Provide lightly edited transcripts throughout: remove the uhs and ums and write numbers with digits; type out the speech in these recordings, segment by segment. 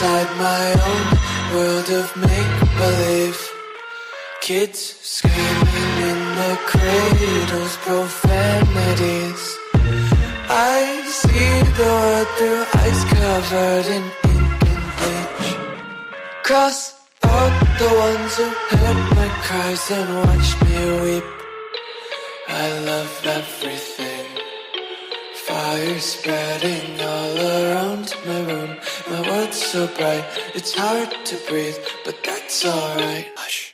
inside my own world of make-believe. Kids screaming in the cradles, profanities. I see the world through ice covered in ink and bleach. Cross out the ones who heard my cries and watched me weep. I love everything. Fire spreading all around my room. My world's so bright, it's hard to breathe, but that's alright. Hush.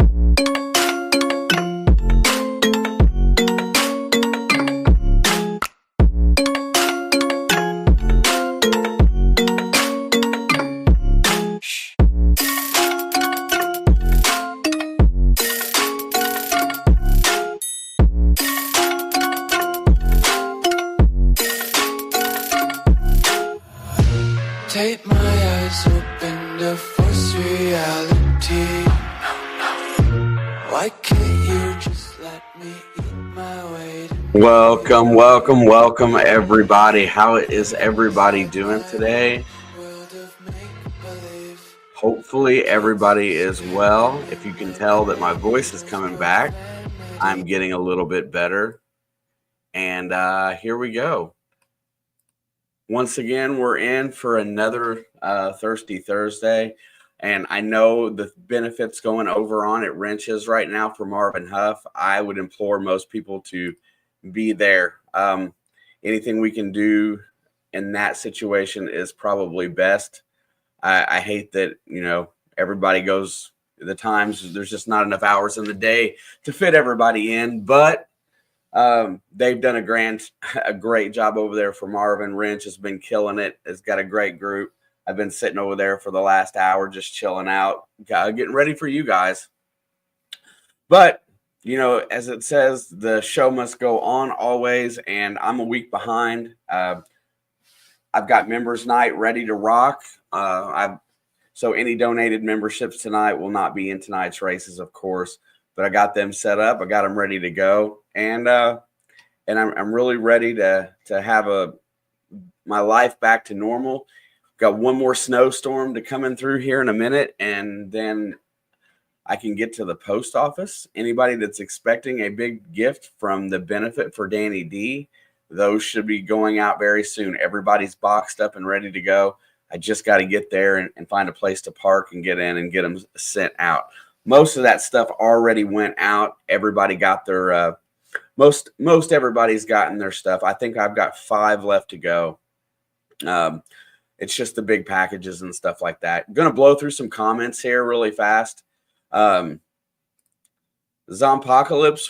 Take my eyes open to force reality. Why can't you just let me eat my weight? Welcome, everybody. How is everybody doing today? Hopefully everybody is well. If you can tell that my voice is coming back, I'm getting a little bit better. And here we go. Once again, we're in for another Thirsty Thursday. And I know the benefits going over on at Wrenches right now for Marvin Huff. I would implore most people to be there. Anything we can do in that situation is probably best. I hate that, everybody goes the times. There's just not enough hours in the day to fit everybody in. But they've done a great job over there for Marvin. Wrench has been killing it. It's got a great group. I've been sitting over there for the last hour, just chilling out, getting ready for you guys. But, as it says, the show must go on always, and I'm a week behind. I've got members night ready to rock. So any donated memberships tonight will not be in tonight's races, of course. But I got them set up. I got them ready to go, and I'm really ready to have my life back to normal. Got one more snowstorm to come in through here in a minute, and then I can get to the post office. Anybody that's expecting a big gift from the benefit for Danny D, those should be going out very soon. Everybody's boxed up and ready to go. I just got to get there and find a place to park and get in and get them sent out. Most of that stuff already went out. Everybody got their most everybody's gotten their stuff. I think I've got 5 left to go. It's just the big packages and stuff like that. I'm going to blow through some comments here really fast. Zompocalypse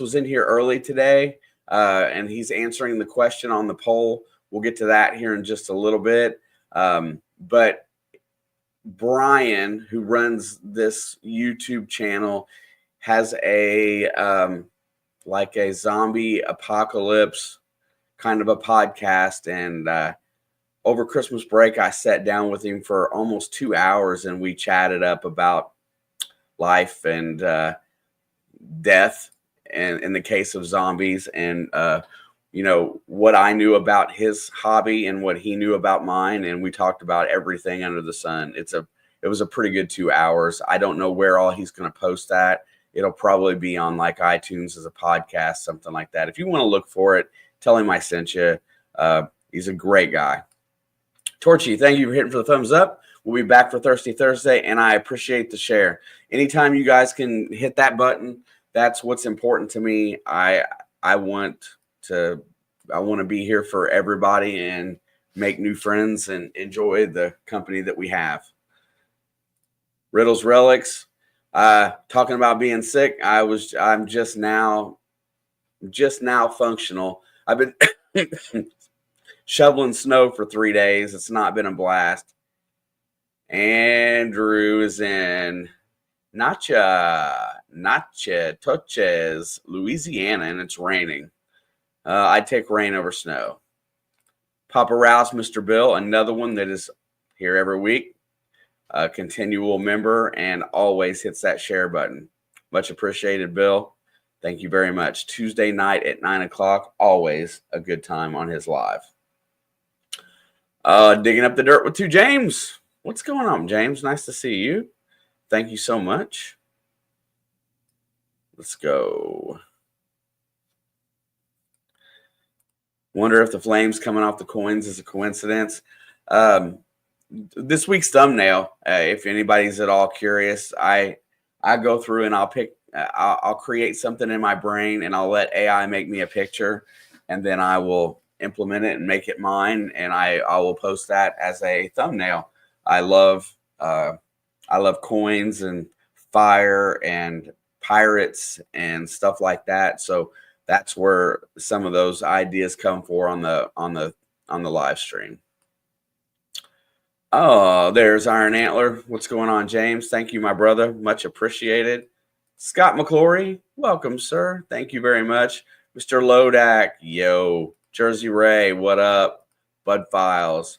was in here early today, and he's answering the question on the poll. We'll get to that here in just a little bit. But Brian, who runs this YouTube channel, has a zombie apocalypse kind of a podcast. And over Christmas break, I sat down with him for almost 2 hours, and we chatted up about life and death, and in the case of zombies, and what I knew about his hobby and what he knew about mine, and we talked about everything under the sun. It was a pretty good 2 hours. I don't know where all he's going to post that. It'll probably be on like iTunes as a podcast, something like that. If you want to look for it, tell him I sent you. He's a great guy. Torchy, thank you for hitting for the thumbs up. We'll be back for Thirsty Thursday, and I appreciate the share. Anytime you guys can hit that button, that's what's important to me. I want to be here for everybody and make new friends and enjoy the company that we have. Riddles Relics, talking about being sick. I'm just now functional. I've been shoveling snow for 3 days. It's not been a blast. Andrew is in Natchitoches, Louisiana, and it's raining. I'd take rain over snow. Papa Rouse, Mr. Bill, another one that is here every week, a continual member, and always hits that share button. Much appreciated, Bill. Thank you very much. Tuesday night at 9 o'clock, always a good time on his live. Digging up the dirt with 2 James. What's going on, James? Nice to see you. Thank you so much. Let's go. Wonder if the flames coming off the coins is a coincidence. This week's thumbnail, if anybody's at all curious, I go through and I'll create something in my brain and I'll let AI make me a picture, and then I will implement it and make it mine, and I will post that as a thumbnail. I love coins and fire and pirates and stuff like that. So that's where some of those ideas come for on the live stream. Oh, there's Iron Antler. What's going on, James? Thank you, my brother. Much appreciated. Scott McClory, welcome, sir. Thank you very much. Mr. Lodak, yo. Jersey Ray, what up? Bud Files.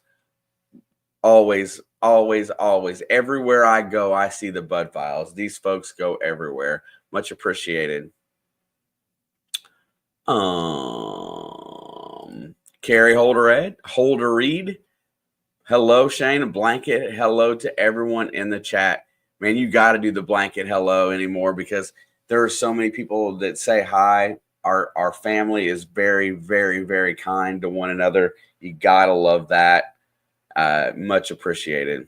Always, always, always. Everywhere I go, I see the Bud Files. These folks go everywhere. Much appreciated. Carrie Holder Reed. Hello, Shane. A blanket hello to everyone in the chat. Man, you got to do the blanket hello anymore, because there are so many people that say hi. Our family is very, very, very kind to one another. You got to love that. Much appreciated.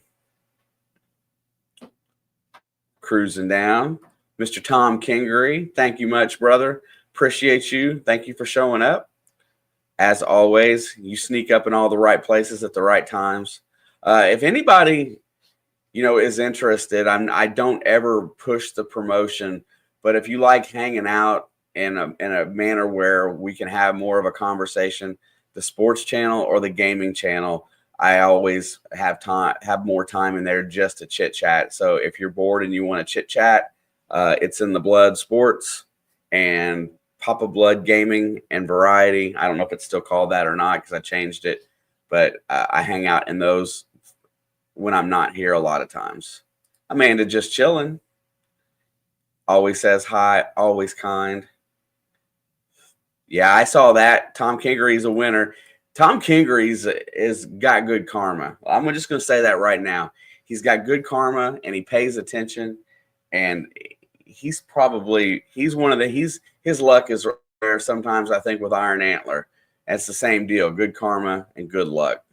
Cruising down. Mr. Tom Kingery, thank you much, brother. Appreciate you. Thank you for showing up. As always, you sneak up in all the right places at the right times. If anybody, is interested, I don't ever push the promotion, but if you like hanging out in a manner where we can have more of a conversation, the sports channel or the gaming channel, I always have more time in there just to chit chat. So if you're bored and you want to chit chat, it's in the Blood Sports and Papa Blood Gaming and Variety. I don't know if it's still called that or not, because I changed it, but I hang out in those when I'm not here a lot of times. Amanda just chilling. Always says hi, always kind. Yeah, I saw that. Tom Kingery's a winner. Tom Kingery's is got good karma. I'm just going to say that right now. He's got good karma and he pays attention, and his luck is rare sometimes, I think, with Iron Antler. It's the same deal. Good karma and good luck.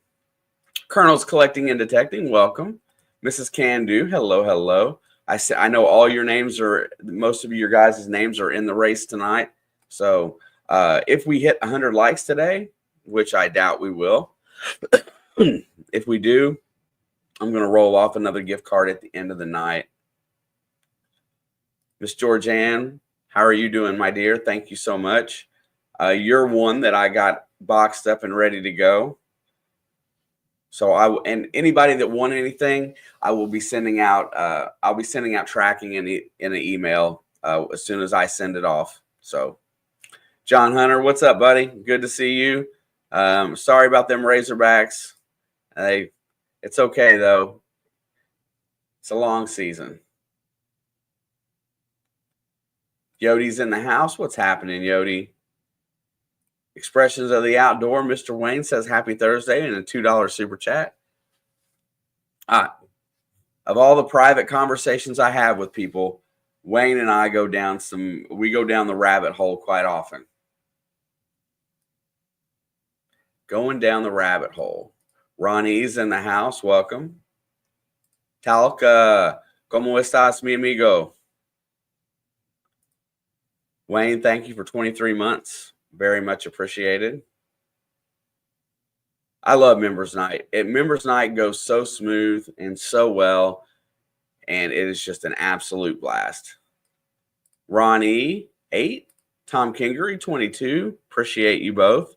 Colonel's Collecting and Detecting, welcome. Mrs. Can Do, hello, hello. I know all your names most of your guys' names are in the race tonight. So if we hit 100 likes today, which I doubt we will, if we do, I'm going to roll off another gift card at the end of the night. Miss Georgianne, how are you doing, my dear? Thank you so much. You're one that I got boxed up and ready to go. So and anybody that won anything, I will be sending out. I'll be sending out tracking in an email as soon as I send it off. So, John Hunter, what's up, buddy? Good to see you. Sorry about them Razorbacks. It's okay though. It's a long season. Yodi's in the house. What's happening, Yodi? Expressions of the Outdoor. Mr. Wayne says happy Thursday and a $2 super chat. Of all the private conversations I have with people, Wayne and I go down the rabbit hole quite often. Going down the rabbit hole. Ronnie's in the house. Welcome. Talca, ¿cómo estás, mi amigo? Wayne, thank you for 23 months. Very much appreciated. I love Members Night. Members Night goes so smooth and so well, and it is just an absolute blast. Ronnie, 8. Tom Kingery, 22. Appreciate you both.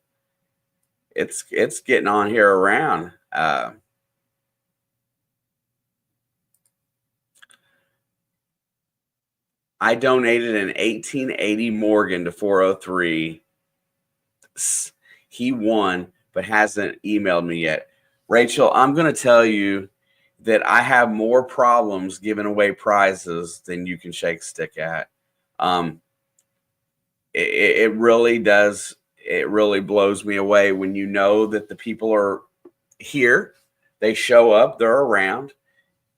It's getting on here around. I donated an 1880 Morgan to 403. He won, but hasn't emailed me yet. Rachel, I'm going to tell you that I have more problems giving away prizes than you can shake a stick at. It really does. It really blows me away when you know that the people are here, they show up, they're around,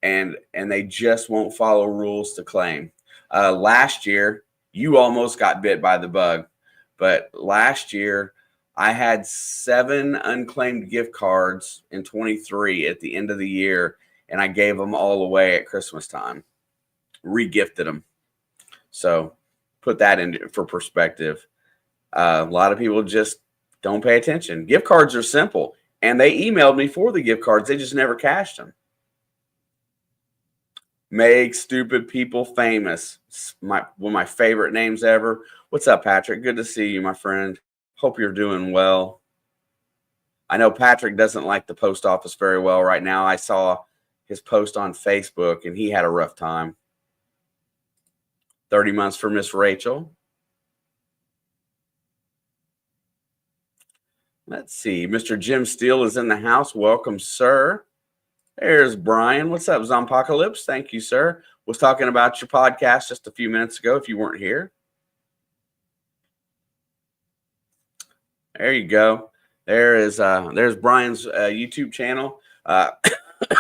and they just won't follow rules to claim. Last year, you almost got bit by the bug, but last year I had 7 unclaimed gift cards in 23 at the end of the year, and I gave them all away at Christmas time, re-gifted them. So put that in for perspective. A lot of people just don't pay attention. Gift cards are simple, and they emailed me for the gift cards. They just never cashed them. Make stupid people famous. One of my favorite names ever. What's up, Patrick? Good to see you, my friend. Hope you're doing well. I know Patrick doesn't like the post office very well right now. I saw his post on Facebook, and he had a rough time. 30 months for Miss Rachel. Let's see. Mr. Jim Steele is in the house. Welcome, sir. There's Brian. What's up, Zompocalypse? Thank you, sir. Was talking about your podcast just a few minutes ago if you weren't here. There you go. There's Brian's YouTube channel.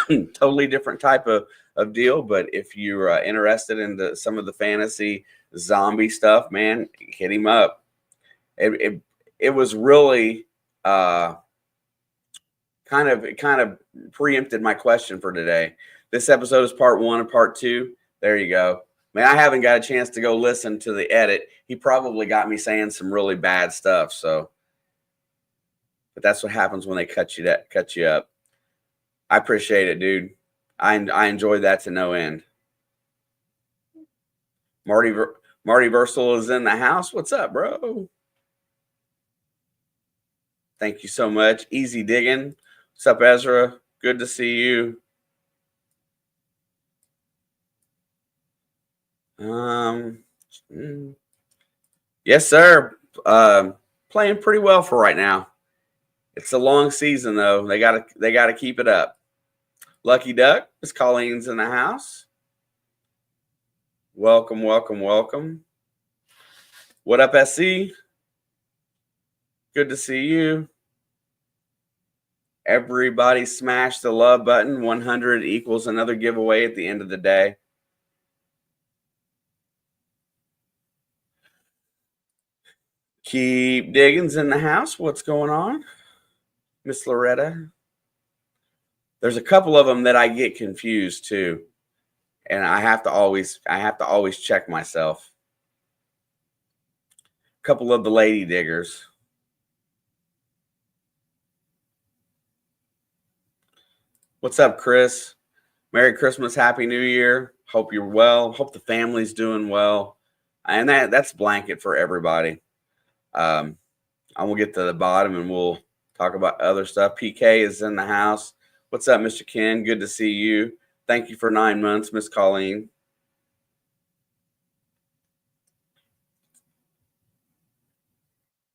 Totally different type of deal, but if you're interested in some of the fantasy zombie stuff, man, hit him up. It was really kind of preempted my question for today. This episode is part 1 and part 2. There you go. Man, I haven't got a chance to go listen to the edit. He probably got me saying some really bad stuff. So, but that's what happens when they cut you up. I appreciate it, dude. I enjoyed that to no end. Marty Versal is in the house. What's up, bro? Thank you so much. Easy digging. What's up, Ezra? Good to see you. Yes, sir. Playing pretty well for right now. It's a long season, though. They gotta keep it up. Lucky Duck, Miss Colleen's in the house. Welcome, welcome, welcome. What up, SC? Good to see you. Everybody smash the love button. 100 equals another giveaway at the end of the day. Keep Diggins in the house. What's going on? Miss Loretta. There's a couple of them that I get confused too. And I have to always check myself. A couple of the lady diggers. What's up, Chris? Merry Christmas, Happy New Year. Hope you're well. Hope the family's doing well. And that's blanket for everybody. I will get to the bottom and we'll talk about other stuff. PK is in the house. What's up, Mr. Ken? Good to see you. Thank you for 9 months, Miss Colleen.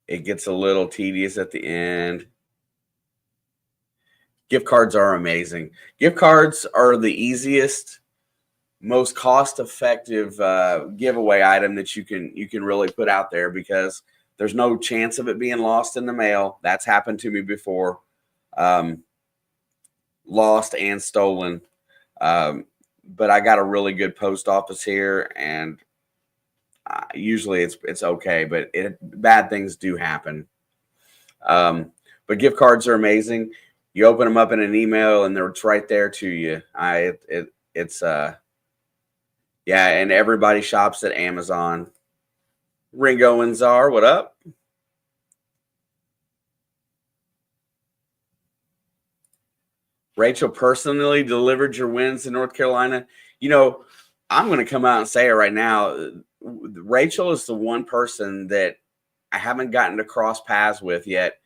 It gets a little tedious at the end. Gift cards are amazing. Gift cards are the easiest, most cost-effective giveaway item that you can really put out there because there's no chance of it being lost in the mail. That's happened to me before. Lost and stolen. But I got a really good post office here, and usually it's okay, but bad things do happen. But gift cards are amazing. You open them up in an email, and it's right there to you. Yeah, and everybody shops at Amazon. Ringo and Czar, what up? Rachel personally delivered your wins in North Carolina. You know, I'm going to come out and say it right now. Rachel is the one person that I haven't gotten to cross paths with yet.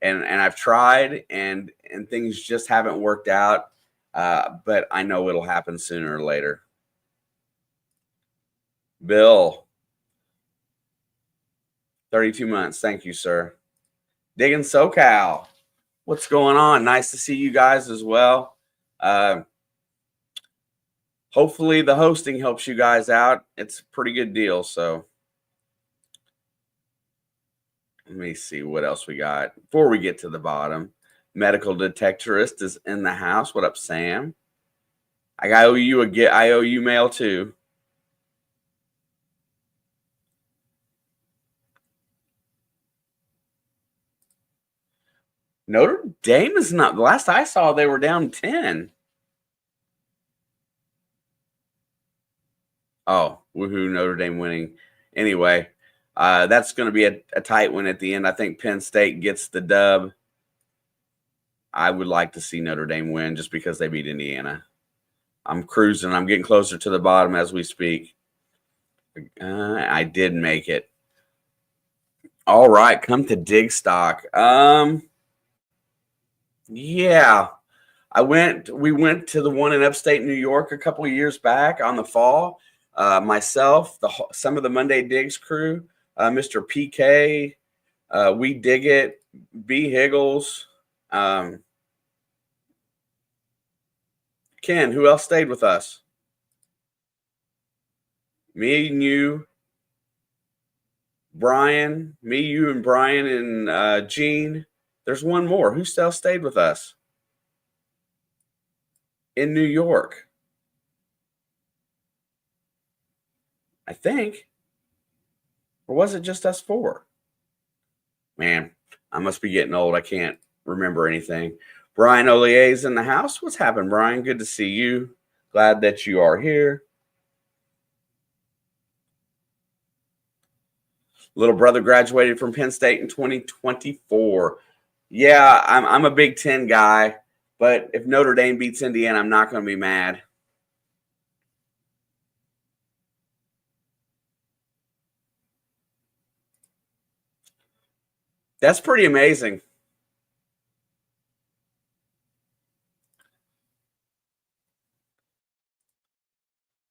And I've tried, and things just haven't worked out. But I know it'll happen sooner or later. Bill, 32 months. Thank you, sir. Digging SoCal. What's going on? Nice to see you guys as well. Hopefully the hosting helps you guys out. It's a pretty good deal. So let me see what else we got before we get to the bottom. Medical detectorist is in the house. What up, Sam? I owe you mail too. Notre Dame is not. The last I saw, they were down 10. Oh, woohoo! Notre Dame winning. Anyway, that's going to be a tight one at the end. I think Penn State gets the dub. I would like to see Notre Dame win just because they beat Indiana. I'm cruising. I'm getting closer to the bottom as we speak. I did make it. All right, come to Digstock. Yeah. We went to the one in upstate New York a couple of years back on the fall. Myself, some of the Monday Digs crew, Mr. PK, We Dig It, B. Higgles, Ken, who else stayed with us? Me and you, Brian, and Brian, and Gene. There's one more. Who still stayed with us in New York? I think. Or was it just us four? Man, I must be getting old. I can't remember anything. Brian Olier's in the house. What's happened, Brian? Good to see you. Glad that you are here. Little brother graduated from Penn State in 2024. Yeah, I'm a Big Ten guy, but if Notre Dame beats Indiana, I'm not going to be mad. That's pretty amazing.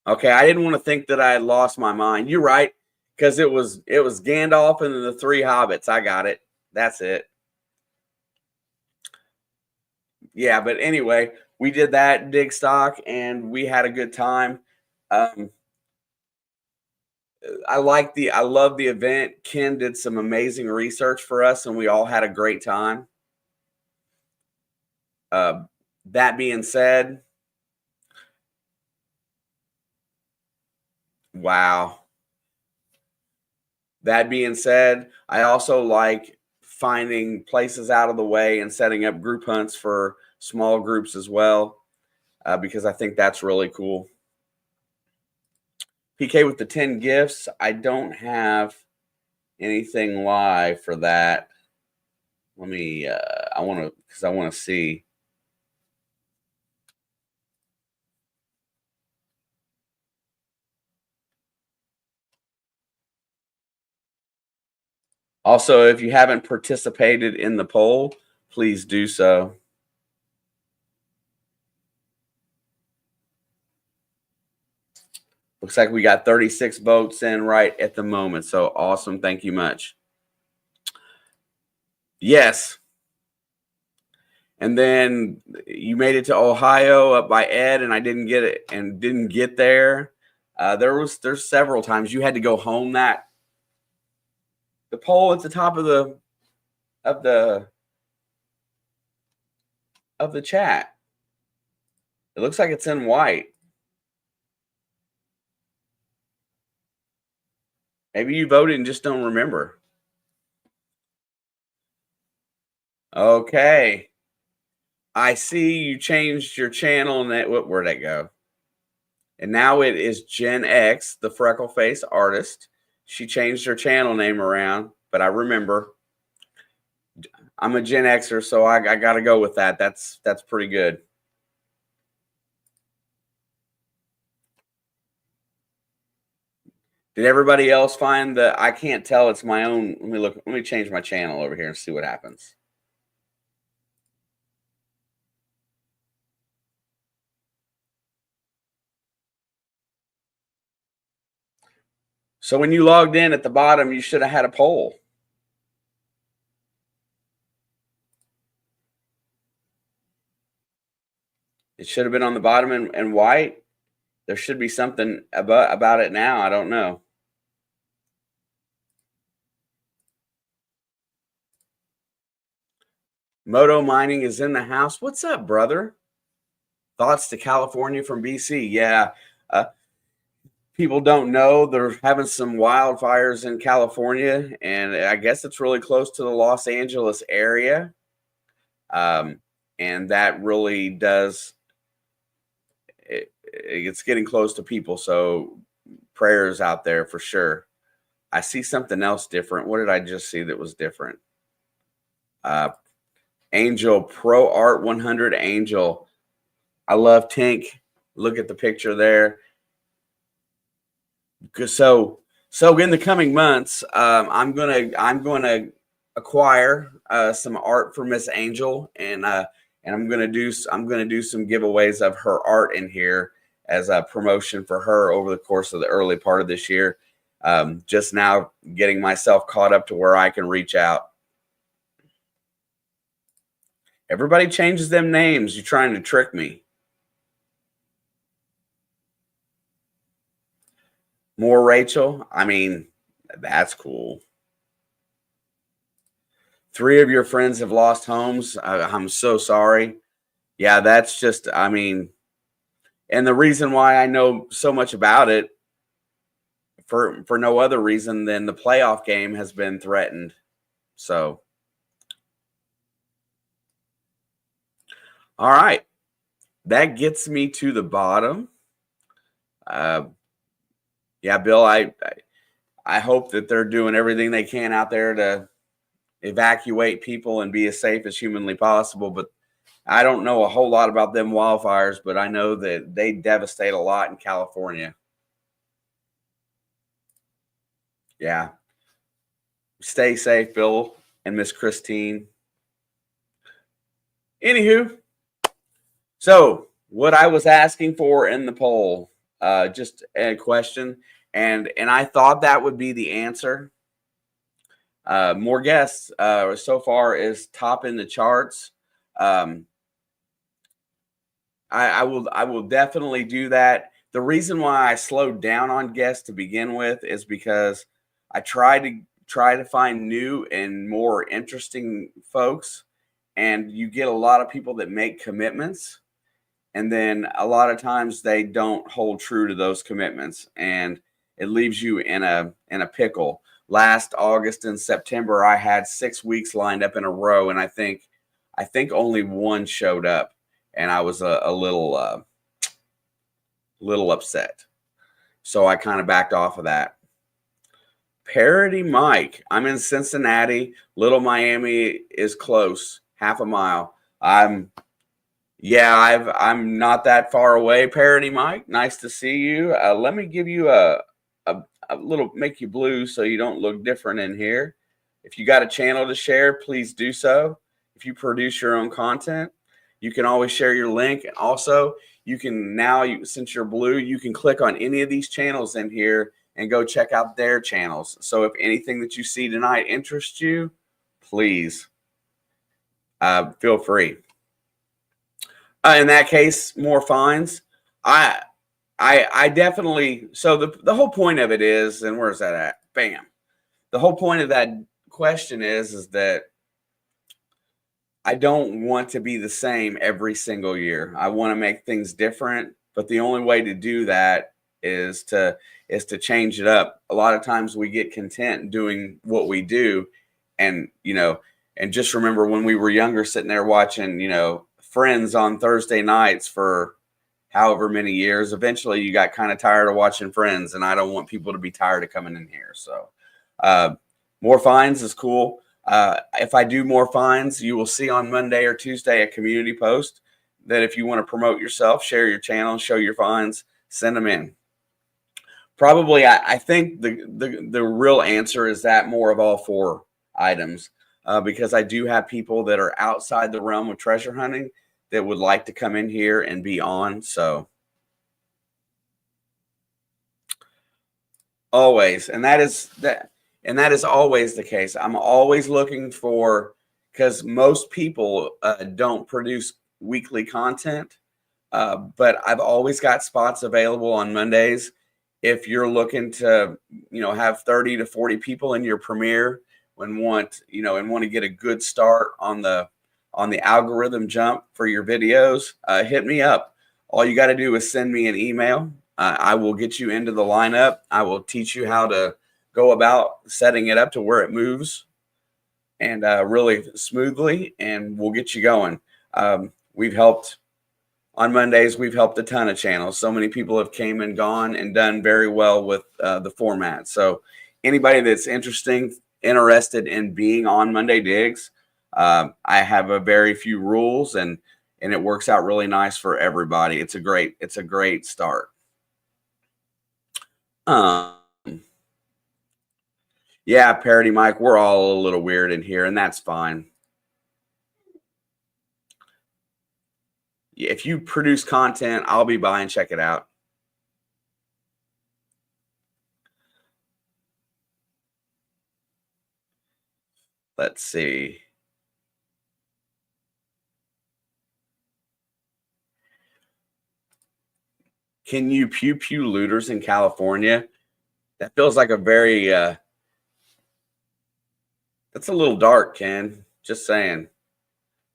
Okay, I didn't want to think that I had lost my mind. You're right, because it was Gandalf and the three hobbits. I got it. That's it. Yeah, but anyway, we did that Digstock and we had a good time. I love the event. Ken did some amazing research for us, and we all had a great time. That being said, wow. That being said, I also like finding places out of the way and setting up group hunts for small groups as well, because I think that's really cool. PK with the 10 gifts. I don't have anything live for that. Let me, I want to see. Also, if you haven't participated in the poll, please do so. Looks like we got 36 votes in right at the moment. So awesome. Thank you much. Yes. And then you made it to Ohio up by Ed, and I didn't get it and didn't get there. There's several times you had to go home. That the poll at the top of the chat. It looks like it's in white. Maybe you voted and just don't remember. Okay. I see you changed your channel, and where'd that go? And now it is Gen X, the freckle face artist. She changed her channel name around, but I remember. I'm a Gen Xer, so I got to go with that. That's pretty good. Did everybody else find the? I can't tell. It's my own. Let me look. Let me change my channel over here and see what happens. So when you logged in at the bottom, you should have had a poll. It should have been on the bottom in white. There should be something about it now. I don't know. Moto Mining is in the house. What's up, brother? Thoughts to California from BC. Yeah. People don't know they're having some wildfires in California, and I guess it's really close to the Los Angeles area. And that really does, it's getting close to people. So prayers out there for sure. I see something else different. What did I just see that was different? Angel Pro Art 100 Angel. I love Tink. Look at the picture there. So in the coming months, I'm gonna acquire some art for Miss Angel, and I'm gonna do some giveaways of her art in here as a promotion for her over the course of the early part of this year. Just now getting myself caught up to where I can reach out. Everybody changes them names. You're trying to trick me. More Rachel? I mean, that's cool. 3 of your friends have lost homes. I'm so sorry. Yeah, that's just, I mean, and the reason why I know so much about it for no other reason than the playoff game has been threatened. So, all right. That gets me to the bottom. Yeah, Bill, I hope that they're doing everything they can out there to evacuate people and be as safe as humanly possible. But I don't know a whole lot about them wildfires, but I know that they devastate a lot in California. Yeah. Stay safe, Bill and Miss Christine. Anywho, so what I was asking for in the poll, just a question, and I thought that would be the answer. More guests so far is top in the charts. I will definitely do that. The reason why I slowed down on guests to begin with is because I try to find new and more interesting folks, and you get a lot of people that make commitments, and then a lot of times they don't hold true to those commitments, and it leaves you in a pickle. Last August and September, I had 6 weeks lined up in a row, and I think only one showed up, and I was a little upset. So I kind of backed off of that. Parody Mike. I'm in Cincinnati. Little Miami is close, half a mile. I'm not that far away. Parody Mike, nice to see you. Let me give you a little, make you blue so you don't look different in here. If you got a channel to share, please do so. If you produce your own content, you can always share your link. And also, you can since you're blue, you can click on any of these channels in here and go check out their channels. So if anything that you see tonight interests you, please feel free. In that case, more fines. I definitely, so the whole point of it is, and where's that at? Bam. The whole point of that question is that I don't want to be the same every single year. I want to make things different, but the only way to do that is to change it up. A lot of times we get content doing what we do, and and just remember when we were younger, sitting there watching Friends on Thursday nights for however many years. Eventually you got kind of tired of watching Friends, and I don't want people to be tired of coming in here. So more fines is cool. If I do more fines, you will see on Monday or Tuesday a community post that if you want to promote yourself, share your channel, show your fines, send them in. Probably, I think the real answer is that more of all 4 items, because I do have people that are outside the realm of treasure hunting that would like to come in here and be on. So always, and that is always the case. I'm always looking for, because most people don't produce weekly content, but I've always got spots available on Mondays. If you're looking to, have 30 to 40 people in your premiere and want to get a good start on the algorithm jump for your videos, hit me up. All you got to do is send me an email. I will get you into the lineup. I will teach you how to go about setting it up to where it moves and really smoothly, and we'll get you going. We've helped on Mondays. We've helped a ton of channels. So many people have came and gone and done very well with the format. So anybody that's interested in being on Monday Digs, I have a very few rules, and it works out really nice for everybody. It's a great start. Yeah, Parody Mike, we're all a little weird in here, and that's fine. If you produce content, I'll be by and check it out. Let's see. Can you pew pew looters in California? That feels like a very that's a little dark, Ken. Just saying.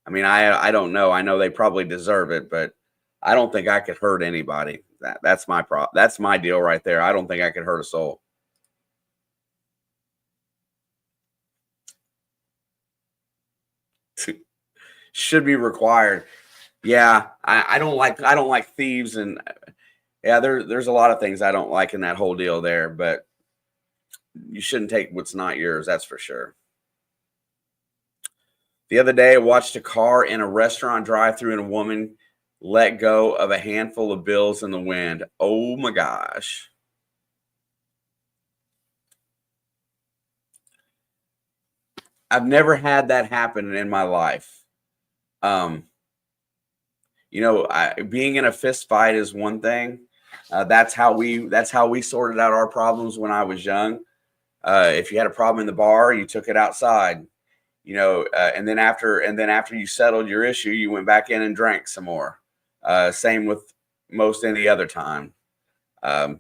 I mean, I don't know. I know they probably deserve it, but I don't think I could hurt anybody. That's my problem. That's my deal right there. I don't think I could hurt a soul. Should be required. Yeah, I don't like thieves, and yeah, there's a lot of things I don't like in that whole deal there, but you shouldn't take what's not yours, that's for sure. The other day, I watched a car in a restaurant drive-thru and a woman let go of a handful of bills in the wind. Oh my gosh. I've never had that happen in my life. You know, being in a fist fight is one thing. That's how we sorted out our problems when I was young. If you had a problem in the bar, you took it outside. You know, and then after you settled your issue, you went back in and drank some more. Same with most any other time. I've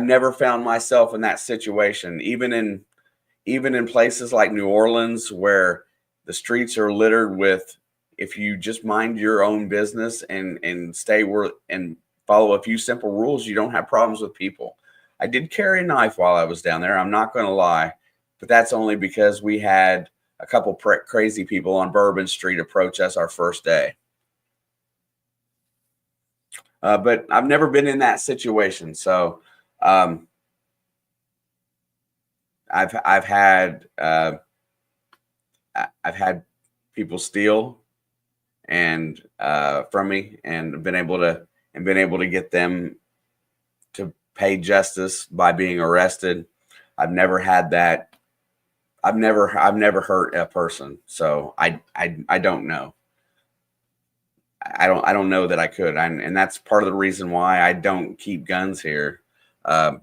never found myself in that situation, even in places like New Orleans, where the streets are littered with, if you just mind your own business and stay and follow a few simple rules, you don't have problems with people. I did carry a knife while I was down there. I'm not going to lie, but that's only because we had a couple crazy people on Bourbon Street approach us our first day. But I've never been in that situation. So I've had people steal and from me, and been able to get them to pay justice by being arrested. I've never had that. I've never hurt a person, so I don't know. I don't know that I could, and that's part of the reason why I don't keep guns here.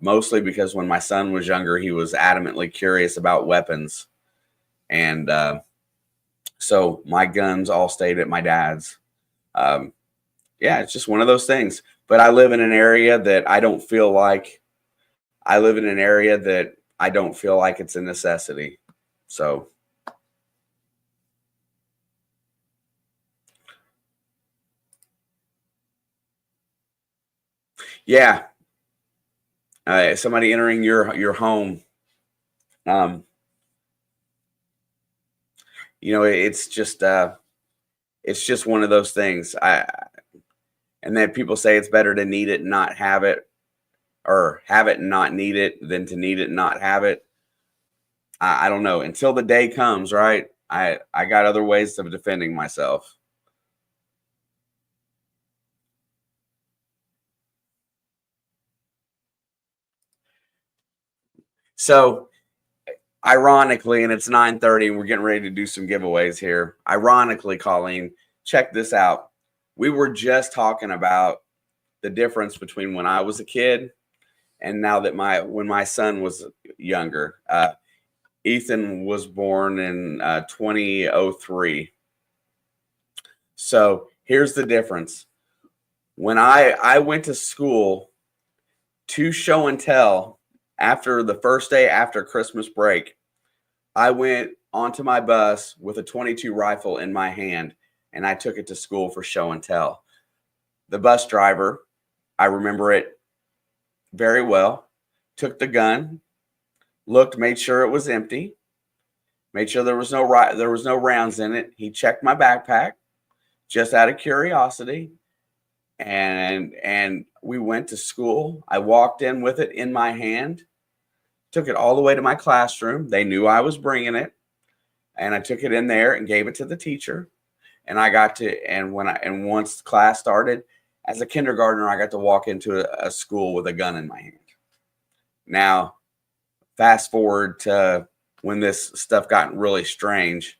Mostly because when my son was younger, he was adamantly curious about weapons, and so my guns all stayed at my dad's. Yeah, it's just one of those things. But I live in an area that I don't feel like it's a necessity. So yeah, somebody entering your home. You know, it's just one of those things. And then people say it's better to need it and not have it, or have it and not need it, than to need it and not have it. I don't know. Until the day comes, right? I got other ways of defending myself. So ironically, and it's 9:30 and we're getting ready to do some giveaways here. Ironically, Colleen, check this out. We were just talking about the difference between when I was a kid and now that when my son was younger. Ethan was born in 2003. So here's the difference. When I went to school to show and tell after the first day after Christmas break, I went onto my bus with a .22 rifle in my hand. and I took it to school for show and tell. The bus driver, I remember it very well, took the gun, looked, made sure it was empty, made sure there was no rounds in it. He checked my backpack just out of curiosity, and we went to school. I walked in with it in my hand, took it all the way to my classroom. They knew I was bringing it, and I took it in there and gave it to the teacher. And I got to, and once class started, as a kindergartner, I got to walk into a school with a gun in my hand. Now, fast forward to when this stuff got really strange,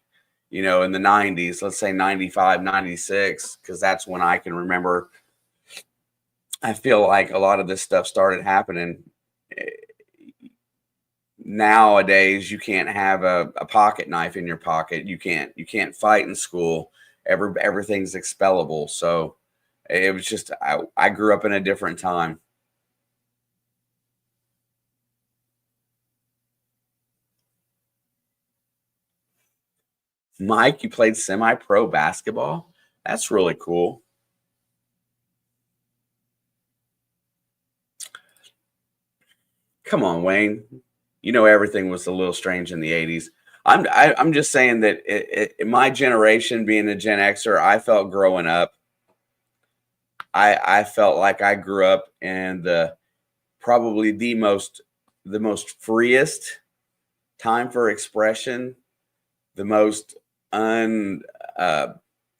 in the 90s, let's say 95, 96, because that's when I can remember. I feel like a lot of this stuff started happening. Nowadays, you can't have a pocket knife in your pocket. You can't fight in school. Everything's expellable. So it was just, I grew up in a different time. Mike, you played semi-pro basketball? That's really cool. Come on, Wayne. Everything was a little strange in the 80s. I'm just saying that in my generation, being a Gen Xer, I felt growing up, I felt like I grew up in probably the most freest time for expression, the most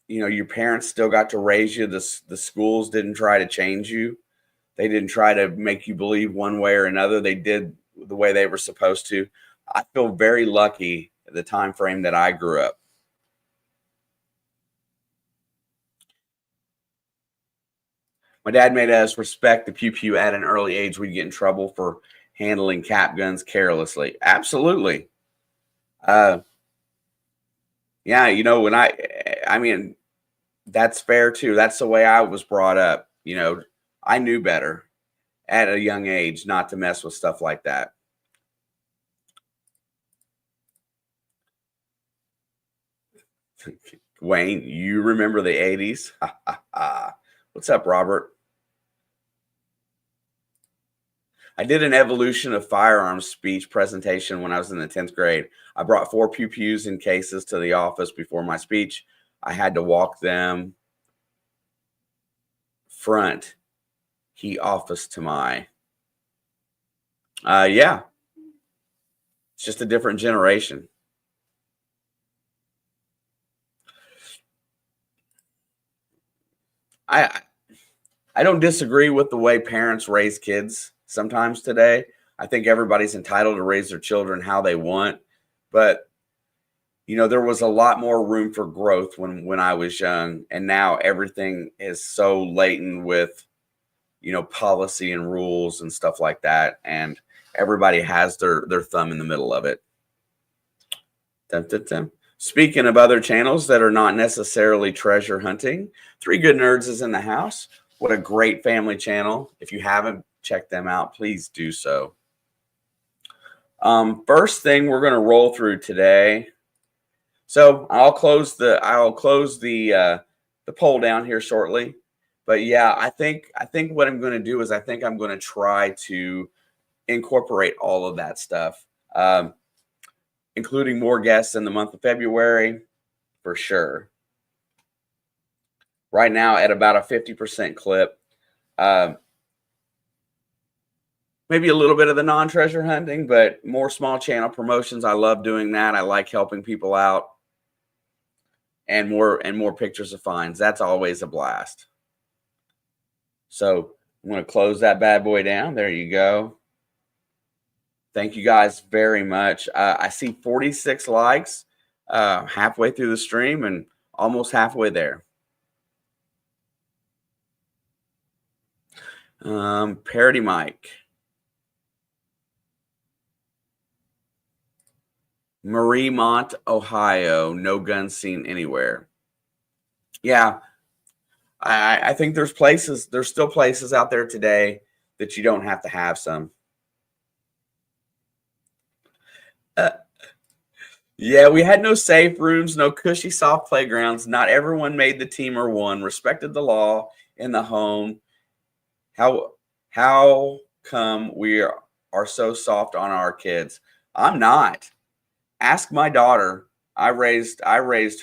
your parents still got to raise you. The schools didn't try to change you. They didn't try to make you believe one way or another. They did the way they were supposed to. I feel very lucky at the time frame that I grew up. My dad made us respect the pew pew at an early age. We'd get in trouble for handling cap guns carelessly. Absolutely. Yeah, when I mean, that's fair too. That's the way I was brought up. I knew better at a young age not to mess with stuff like that. Wayne, you remember the 80s? What's up, Robert? I did an evolution of firearms speech presentation when I was in the 10th grade. I brought 4 pew-pews in cases to the office before my speech. I had to walk them front key office to my. Yeah. It's just a different generation. I don't disagree with the way parents raise kids sometimes today. I think everybody's entitled to raise their children how they want. But, there was a lot more room for growth when I was young. And now everything is so laden with, policy and rules and stuff like that. And everybody has their thumb in the middle of it. Dun, dun, dun. Speaking of other channels that are not necessarily treasure hunting, Three Good Nerds is in the house. What a great family channel. If you haven't checked them out, please do so. First thing we're going to roll through today. So I'll close the poll down here shortly. But yeah, I think what I'm going to do is I think I'm going to try to incorporate all of that stuff, including more guests in the month of February, for sure. Right now at about a 50% clip. Maybe a little bit of the non-treasure hunting, but more small channel promotions. I love doing that. I like helping people out. And more pictures of finds. That's always a blast. So I'm going to close that bad boy down. There you go. Thank you guys very much. I see 46 likes halfway through the stream and almost halfway there. Parody Mike. Mariemont, Ohio. No gun seen anywhere. Yeah. I think there's still places out there today that you don't have to have some. Yeah, we had no safe rooms, no cushy, soft playgrounds. Not everyone made the team or won, respected the law in the home. How how come are so soft on our kids? I'm not. Ask my daughter. I raised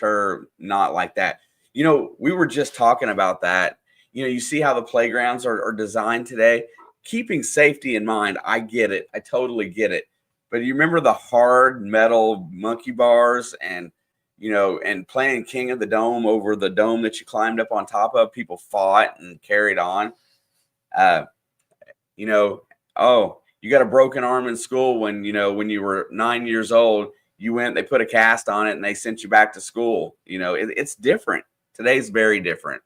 her not like that. We were just talking about that. You see how the playgrounds are designed today, keeping safety in mind. I get it. I totally get it. But you remember the hard metal monkey bars and playing King of the Dome over the dome that you climbed up on top of? People fought and carried on. Uh, you know, oh, you got a broken arm in school when you were 9 years old. You went, they put a cast on it, and they sent you back to school. It's different. Today's very different.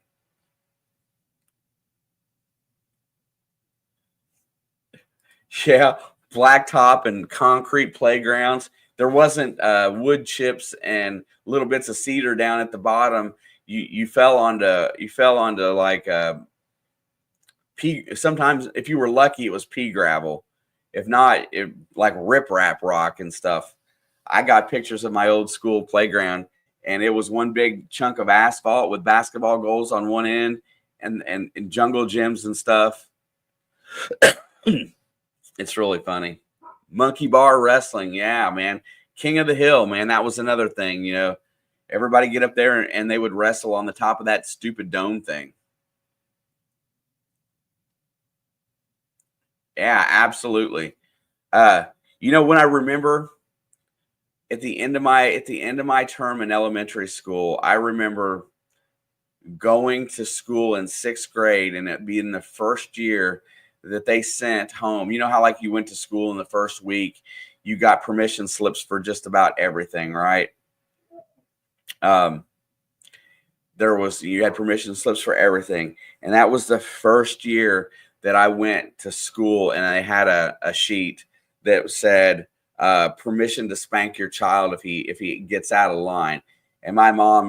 Yeah, blacktop and concrete playgrounds. There wasn't wood chips and little bits of cedar down at the bottom. You fell onto like pea. Sometimes, if you were lucky, it was pea gravel. If not, like riprap rock and stuff. I got pictures of my old school playground, and it was one big chunk of asphalt with basketball goals on one end, and jungle gyms and stuff. It's really funny. Monkey bar wrestling, yeah, man. King of the Hill, man. That was another thing. Everybody get up there and they would wrestle on the top of that stupid dome thing. Yeah, absolutely. When I remember at the end of my term in elementary school, I remember going to school in 6th grade, and it being the first year that they sent home. You know how, like, you went to school in the first week, you got permission slips for just about everything, right? Um, you had permission slips for everything, and that was the first year that I went to school, and I had a sheet that said permission to spank your child if he gets out of line. And my mom,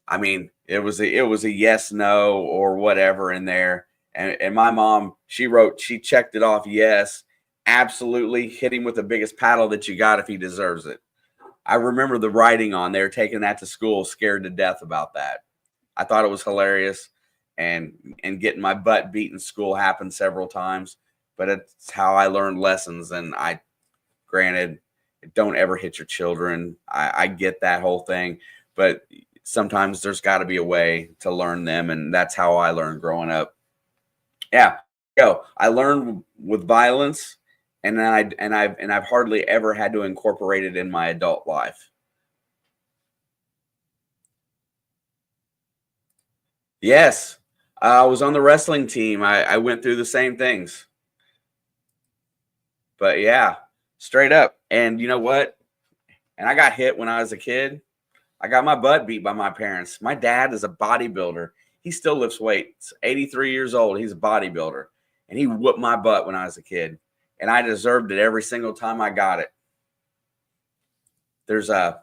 I mean, it was a yes, no, or whatever in there. And my mom, she checked it off. Yes, absolutely. Hit him with the biggest paddle that you got if he deserves it. I remember the writing on there, taking that to school, scared to death about that. I thought it was hilarious, and getting my butt beat in school happened several times, but it's how I learned lessons. And granted, don't ever hit your children. I get that whole thing, but sometimes there's got to be a way to learn them, and that's how I learned growing up. Yeah, I learned with violence, and then I've hardly ever had to incorporate it in my adult life. Yes, I was on the wrestling team. I went through the same things, but yeah, straight up. And you know what? And I got hit when I was a kid. I got my butt beat by my parents. My dad is a bodybuilder. He still lifts weights. 83 years old. He's a bodybuilder. And he whooped my butt when I was a kid. And I deserved it every single time I got it. There's a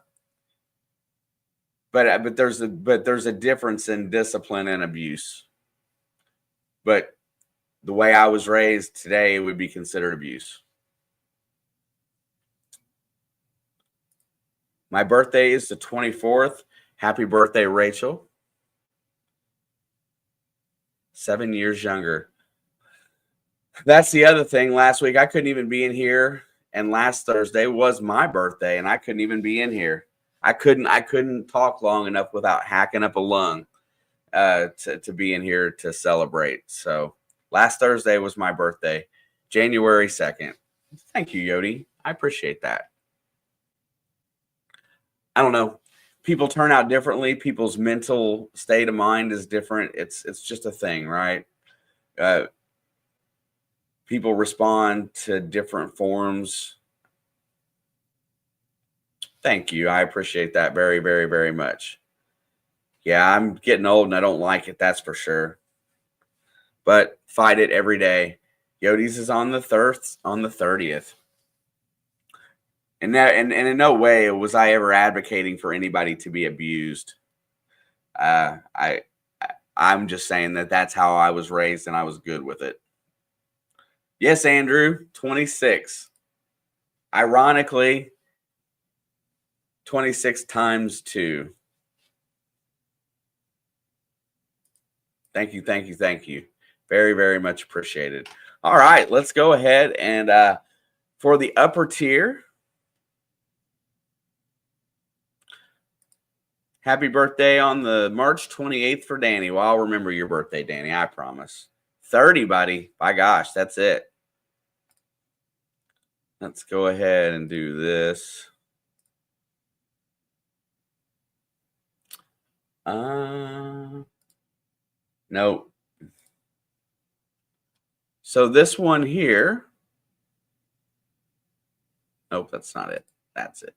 but there's a difference in discipline and abuse. But the way I was raised today would be considered abuse. My birthday is the 24th. Happy birthday, Rachel. 7 years younger. That's the other thing. Last week I couldn't even be in here, and last Thursday was my birthday, and I couldn't even be in here. I couldn't talk long enough without hacking up a lung to be in here to celebrate. So last Thursday was my birthday, January 2nd. Thank you, Yodi. I appreciate that. I don't know. People turn out differently. People's mental state of mind is different. It's just a thing, right? Uh, People respond to different forms. Thank you. I appreciate that very, very, very much. Yeah, I'm getting old and I don't like it. That's for sure. But fight it every day. Yodi's is on the 30th. And in no way was I ever advocating for anybody to be abused. Uh, I I'm just saying that that's how I was raised, and I was good with it. Yes, Andrew, 26. Ironically, 26 times 2. Thank you, thank you, thank you. Very, very much appreciated. All right, let's go ahead and for the upper tier, happy birthday on the March 28th for Danny. Well, I'll remember your birthday, Danny, I promise. 30, buddy. My gosh, that's it. Let's go ahead and do this. Nope. So this one here. Nope, that's not it. That's it.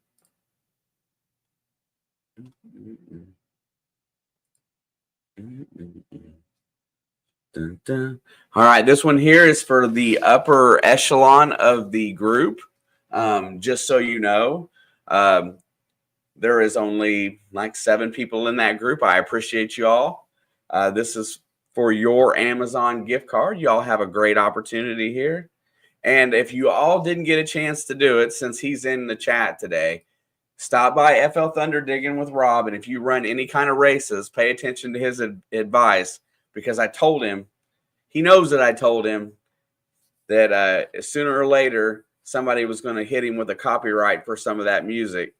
Dun, dun. All right, this one here is for the upper echelon of the group. Just so you know, there is only like 7 people in that group. I appreciate you all. This is for your Amazon gift card. Y'all have a great opportunity here. And if you all didn't get a chance to do it, since he's in the chat today, stop by FL Thunder Digging with Rob. And if you run any kind of races, pay attention to his advice, because I told him, he knows that I told him that sooner or later, somebody was going to hit him with a copyright for some of that music.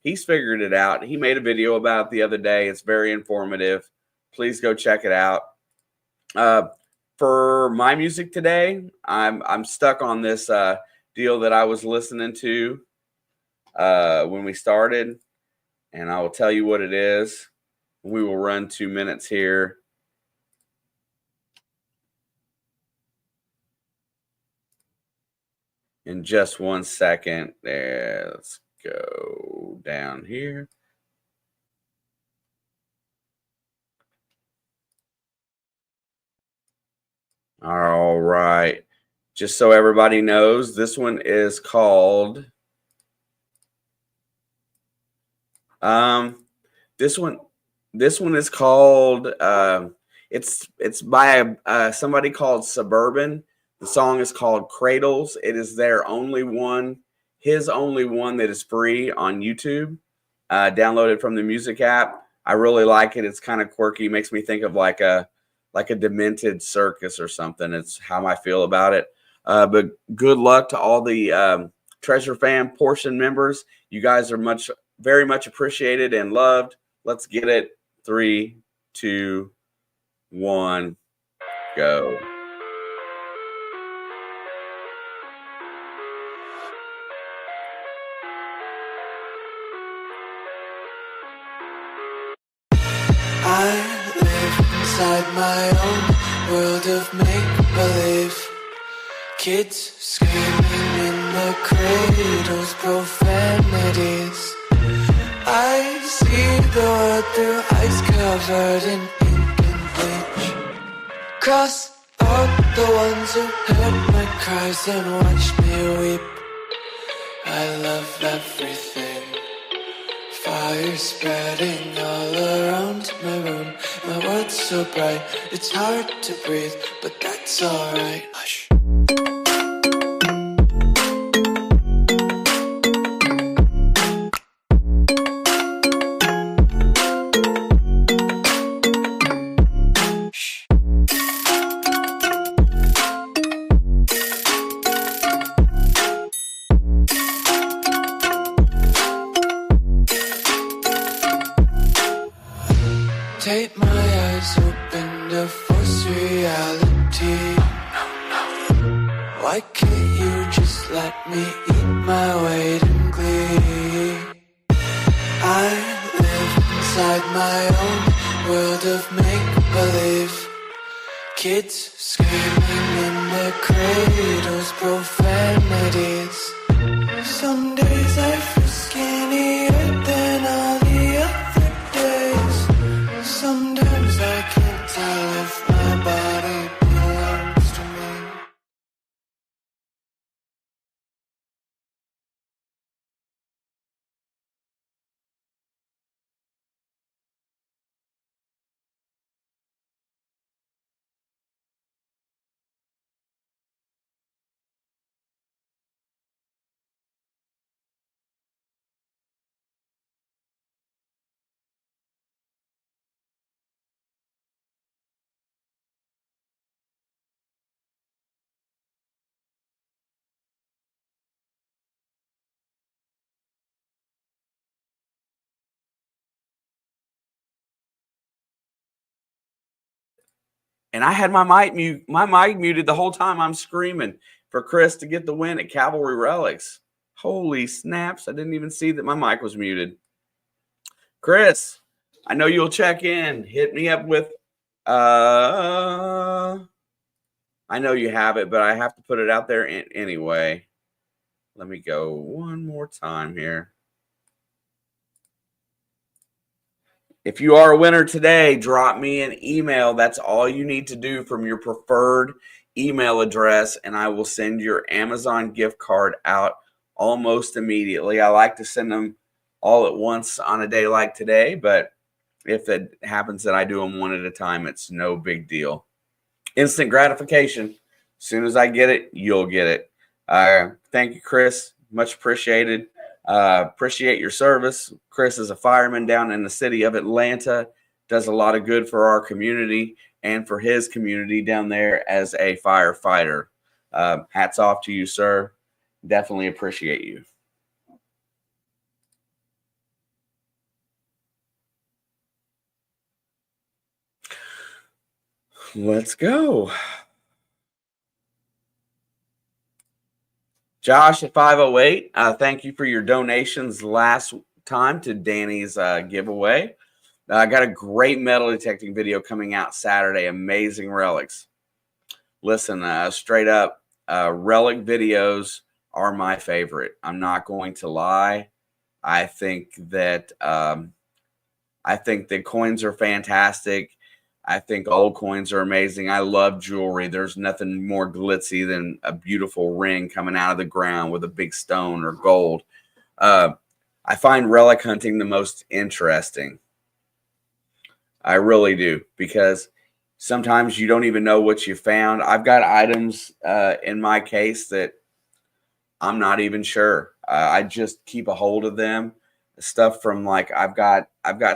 He's figured it out. He made a video about it the other day. It's very informative. Please go check it out. For my music today, I'm stuck on this deal that I was listening to when we started, and I will tell you what it is. We will run 2 minutes here. In just 1 second. There, let's go down here. All right. Just so everybody knows, this one is called this one is called it's by somebody called Suburban. The song is called Cradles. It is their only one, his only one that is free on YouTube. Downloaded from the music app. I really like it. It's kind of quirky. Makes me think of like a demented circus or something. It's how I feel about it. But good luck to all the Treasure Fam portion members. You guys are very much appreciated and loved. Let's get it. 3, 2, 1, go. I live inside my own world of make-believe. Kids screaming in the cradles, profanities. I see the world through ice covered in ink and bleach. Cross out the ones who heard my cries and watched me weep. I love everything. Fire spreading all around my room. My world's so bright, it's hard to breathe, but that's alright. Hush. Take my eyes open to force reality. Why can't you just let me eat my weight in glee? I live inside my own world of make-believe. Kids screaming in the cradles, profanities. Some days I feel skinnier than all the other days. Sometimes I can't tell if my body belongs to me. And I had my mic muted the whole time. I'm screaming for Chris to get the win at Cavalry Relics. Holy snaps. I didn't even see that my mic was muted. Chris, I know you'll check in. Hit me up with I know you have it, but I have to put it out there anyway. Let me go one more time here. If you are a winner today, drop me an email. That's all you need to do from your preferred email address, and I will send your Amazon gift card out almost immediately. I like to send them all at once on a day like today, but if it happens that I do them one at a time, it's no big deal. Instant gratification. As soon as I get it, you'll get it. Thank you, Chris. Much appreciated. Appreciate your service. Chris is a fireman down in the city of Atlanta, does a lot of good for our community and for his community down there as a firefighter. Hats off to you, sir. Definitely appreciate you. Let's go. Josh at 508, thank you for your donations last time to Danny's giveaway. I got a great metal detecting video coming out Saturday. Amazing relics. Listen, straight up, relic videos are my favorite. I'm not going to lie. I think that coins are fantastic. I think old coins are amazing. I love jewelry. There's nothing more glitzy than a beautiful ring coming out of the ground with a big stone or gold. I find relic hunting the most interesting. I really do, because sometimes you don't even know what you found. I've got items in my case that I'm not even sure. I just keep a hold of them. Stuff from, like, I've got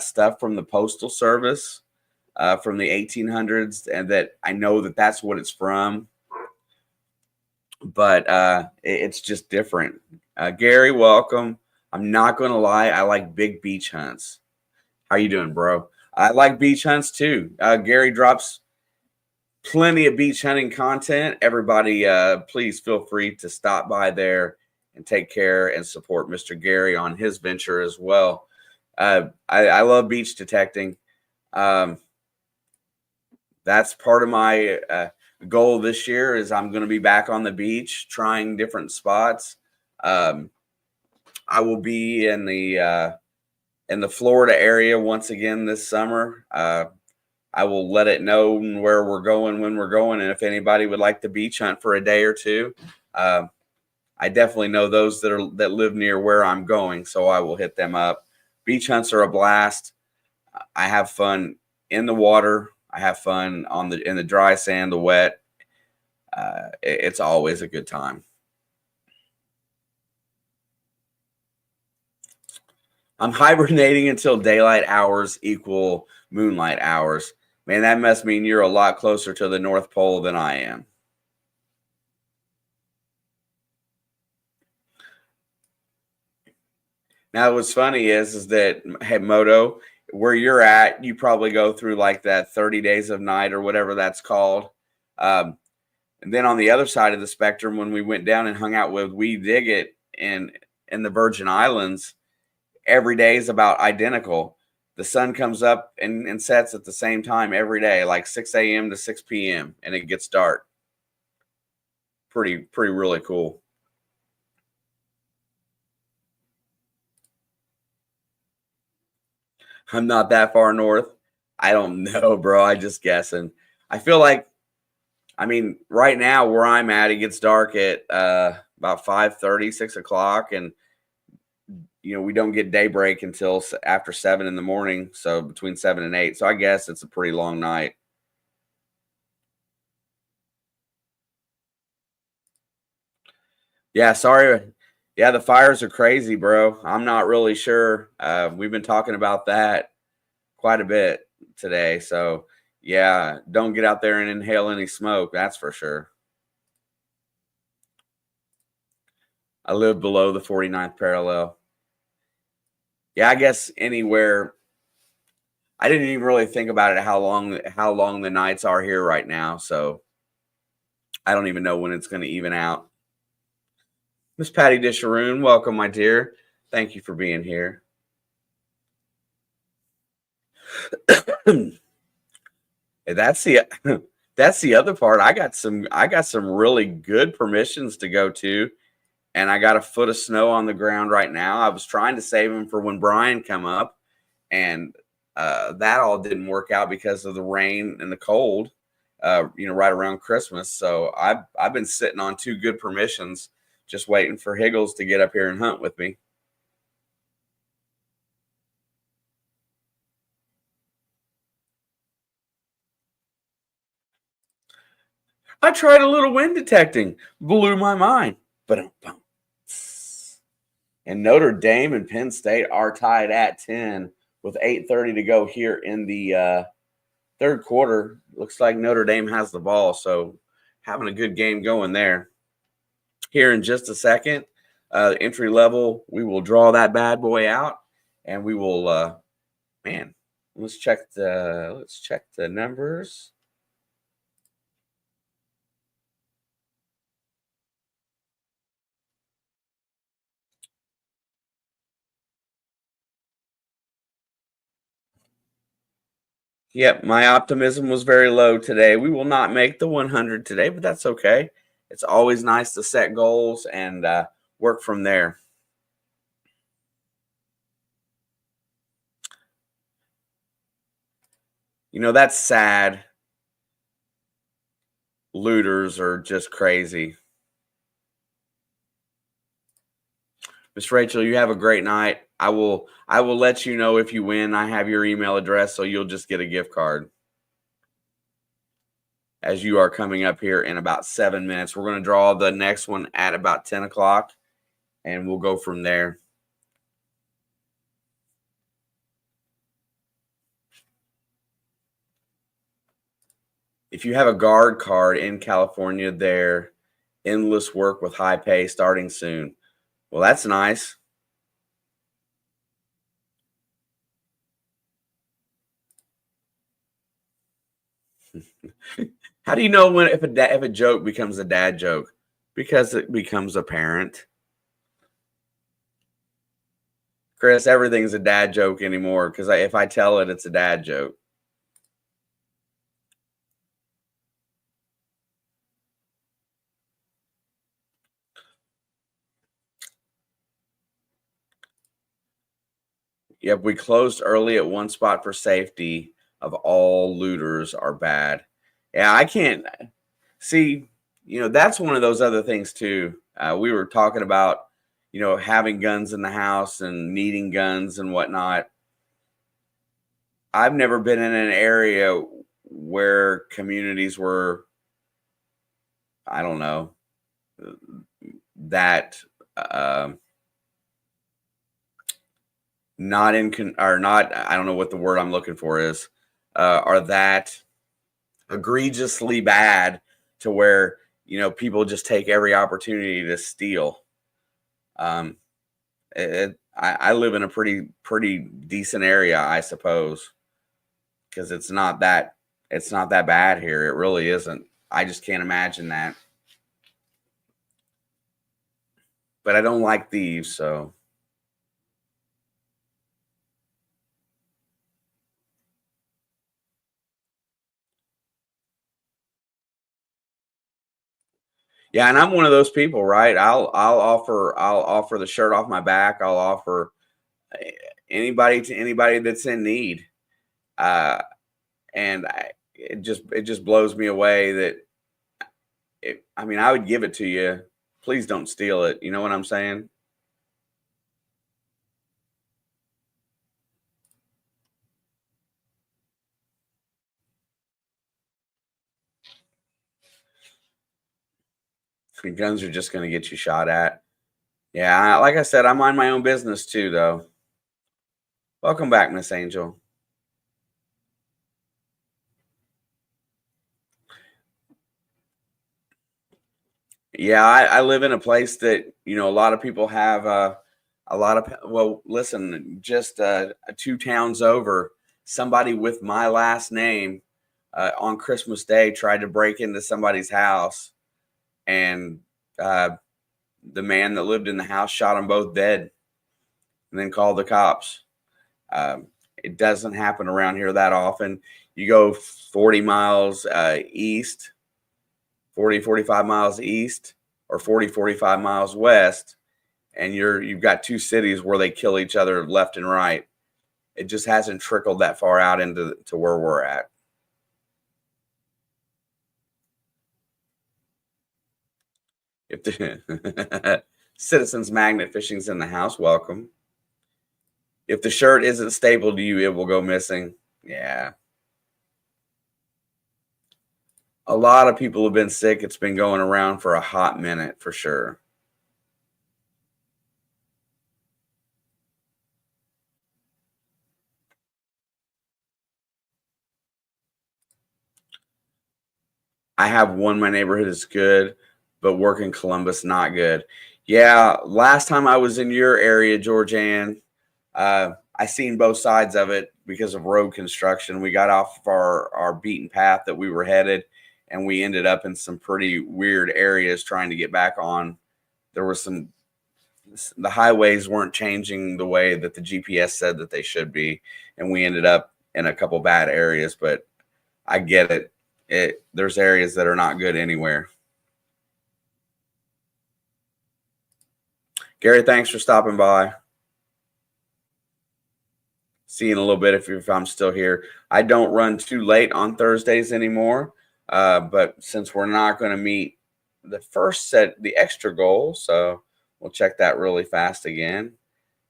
stuff from the Postal Service from the 1800s, and that I know that that's what it's from. But it's just different. Gary, welcome. I'm not going to lie. I like big beach hunts. How you doing, bro? I like beach hunts too. Gary drops plenty of beach hunting content. Everybody, please feel free to stop by there and take care and support Mr. Gary on his venture as well. I love beach detecting. That's part of my goal this year is I'm going to be back on the beach trying different spots. I will be in the Florida area once again this summer. I will let it know where we're going, when we're going, and if anybody would like to beach hunt for a day or two. I definitely know those that live near where I'm going, so I will hit them up. Beach hunts are a blast. I have fun in the water. I have fun in the dry sand, the wet. It's always a good time. I'm hibernating until daylight hours equal moonlight hours. Man, that must mean you're a lot closer to the North Pole than I am. Now, what's funny is that, hey, Moto, where you're at, you probably go through like that 30 days of night or whatever that's called. And then on the other side of the spectrum, when we went down and hung out with We Dig It in the Virgin Islands, every day is about identical. The sun comes up and sets at the same time every day, like 6 a.m. to 6 p.m., and it gets dark. Pretty really cool. I'm not that far north. I don't know, bro. I just guessing. I feel like, I mean, right now where I'm at, it gets dark at about 5:30, 6 o'clock, and we don't get daybreak until after 7 in the morning. So between 7 and 8. So I guess it's a pretty long night. Yeah, sorry. Yeah, the fires are crazy, bro. I'm not really sure. We've been talking about that quite a bit today. So yeah, don't get out there and inhale any smoke. That's for sure. I live below the 49th parallel. Yeah, I guess anywhere. I didn't even really think about it how long the nights are here right now. So I don't even know when it's going to even out. Miss Patty Disharoon, welcome, my dear. Thank you for being here. That's the other part. I got some really good permissions to go to, and I got a foot of snow on the ground right now. I was trying to save them for when Brian come up, and that all didn't work out because of the rain and the cold. Right around Christmas. So I've been sitting on 2 good permissions, just waiting for Higgles to get up here and hunt with me. I tried a little wind detecting, blew my mind. And Notre Dame and Penn State are tied at 10 with 8:30 to go here in the third quarter. Looks like Notre Dame has the ball, so having a good game going there. Here in just a second, entry level, we will draw that bad boy out, and we will. Let's check the numbers. Yep, my optimism was very low today. We will not make the 100 today, but that's okay. It's always nice to set goals and work from there. That's sad. Looters are just crazy. Miss Rachel, you have a great night. I will let you know if you win. I have your email address, so you'll just get a gift card. As you are coming up here in about 7 minutes. We're going to draw the next one at about 10 o'clock, and we'll go from there. If you have a guard card in California, there, endless work with high pay starting soon. Well, that's nice. How do you know if a joke becomes a dad joke? Because it becomes apparent. Chris, everything's a dad joke anymore because if I tell it, it's a dad joke. Yep, we closed early at one spot for safety. Of all looters are bad. Yeah, I can't see. That's one of those other things too. We were talking about, having guns in the house and needing guns and whatnot. I've never been in an area where communities were, I don't know, that not in or not. I don't know what the word I'm looking for is. Are that egregiously bad to where people just take every opportunity to steal? I live in a pretty decent area, I suppose, because it's not that bad here. It really isn't. I just can't imagine that. But I don't like thieves, so. Yeah, and I'm one of those people, right? I'll offer the shirt off my back. I'll offer anybody that's in need. And it just blows me away that I would give it to you. Please don't steal it. You know what I'm saying? Guns are just going to get you shot at. Yeah, like I said, I mind my own business too, though. Welcome back, Miss Angel. Yeah, I live in a place that a lot of people have a lot of. Well, listen, just 2 towns over, somebody with my last name on Christmas Day tried to break into somebody's house, and the man that lived in the house shot them both dead and then called the cops. It doesn't happen around here that often. You go 40 miles east, 40, 45 miles east, or 40, 45 miles west, and you've got two cities where they kill each other left and right. It just hasn't trickled that far out into where we're at. If the Citizens Magnet Fishing's in the house, welcome. If the shirt isn't stapled to you, it will go missing. Yeah. A lot of people have been sick. It's been going around for a hot minute for sure. I have one. My neighborhood is good, but work in Columbus, not good. Yeah. Last time I was in your area, Georgianne, I seen both sides of it because of road construction. We got off of our beaten path that we were headed, and we ended up in some pretty weird areas trying to get back on. There was the highways weren't changing the way that the GPS said that they should be, and we ended up in a couple bad areas, but I get it. There's areas that are not good anywhere. Gary, thanks for stopping by. See you in a little bit if I'm still here. I don't run too late on Thursdays anymore, but since we're not going to meet the first set, the extra goal, so we'll check that really fast again.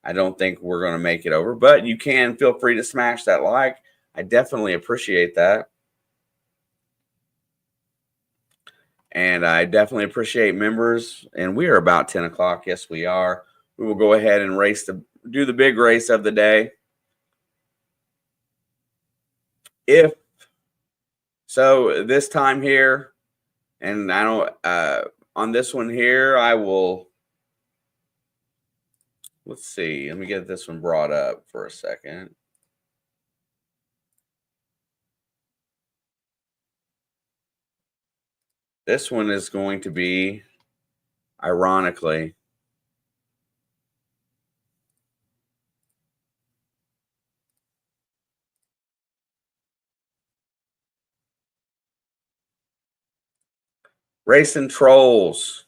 I don't think we're going to make it over, but you can feel free to smash that like. I definitely appreciate that. And I definitely appreciate members. And we are about 10 o'clock. Yes, we are. We will go ahead and do the big race of the day. If so, this time here, and I don't, on this one here, I will, let's see, let me get this one brought up for a second. This one is going to be, ironically, Racing Trolls.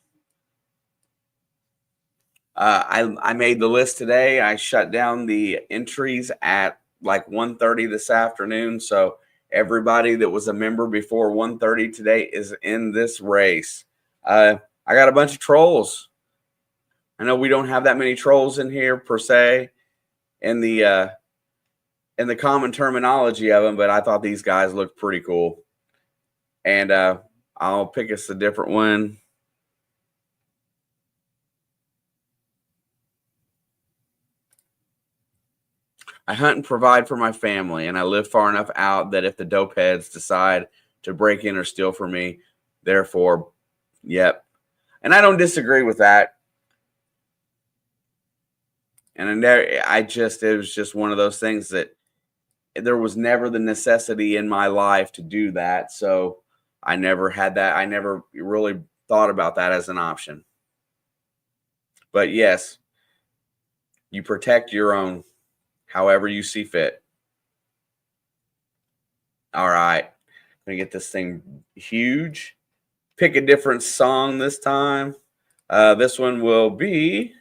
I made the list today. I shut down the entries at like 1:30 this afternoon. So everybody that was a member before 1:30 today is in this race. I got a bunch of trolls. I know we don't have that many trolls in here per se in the common terminology of them, but I thought these guys looked pretty cool. And I'll pick us a different one. I hunt and provide for my family, and I live far enough out that if the dope heads decide to break in or steal from me, therefore, yep. And I don't disagree with that. And it was just one of those things that there was never the necessity in my life to do that. So I never had that. I never really thought about that as an option. But yes, you protect your own however you see fit. All right. I'm going to get this thing huge. Pick a different song this time. This one will be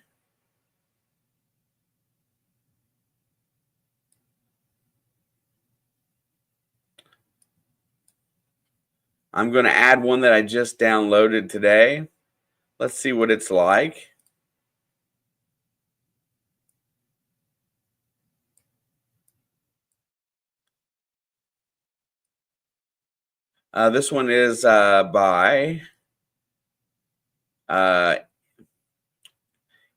I'm going to add one that I just downloaded today. Let's see what it's like. This one is by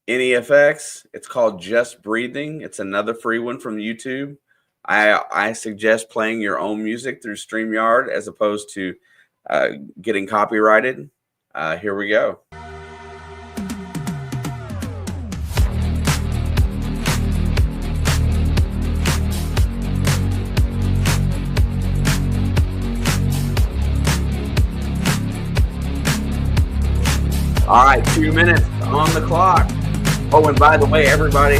NEFX. It's called Just Breathing. It's another free one from YouTube. I suggest playing your own music through StreamYard as opposed to getting copyrighted. Here we go. All right, 2 minutes on the clock. Oh, and by the way, everybody,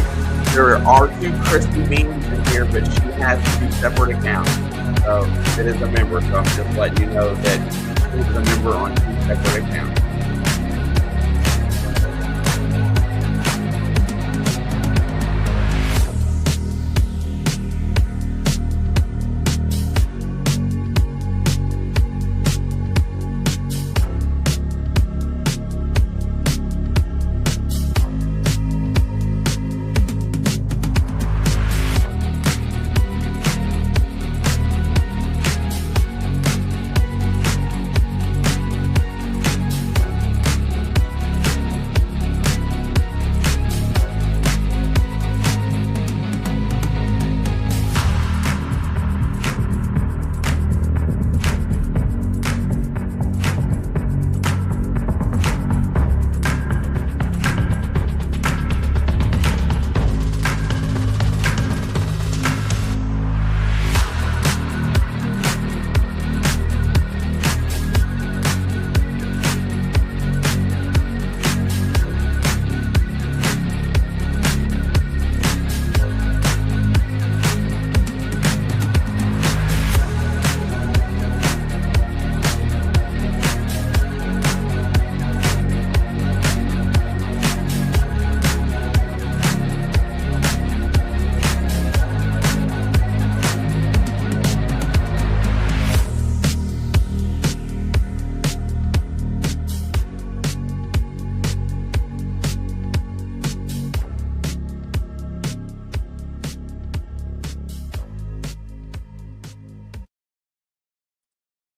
there are 2 Christy Beans in here, but she has 2 separate accounts. So it is a member. So I'm just letting you know that she's a member on 2 separate accounts.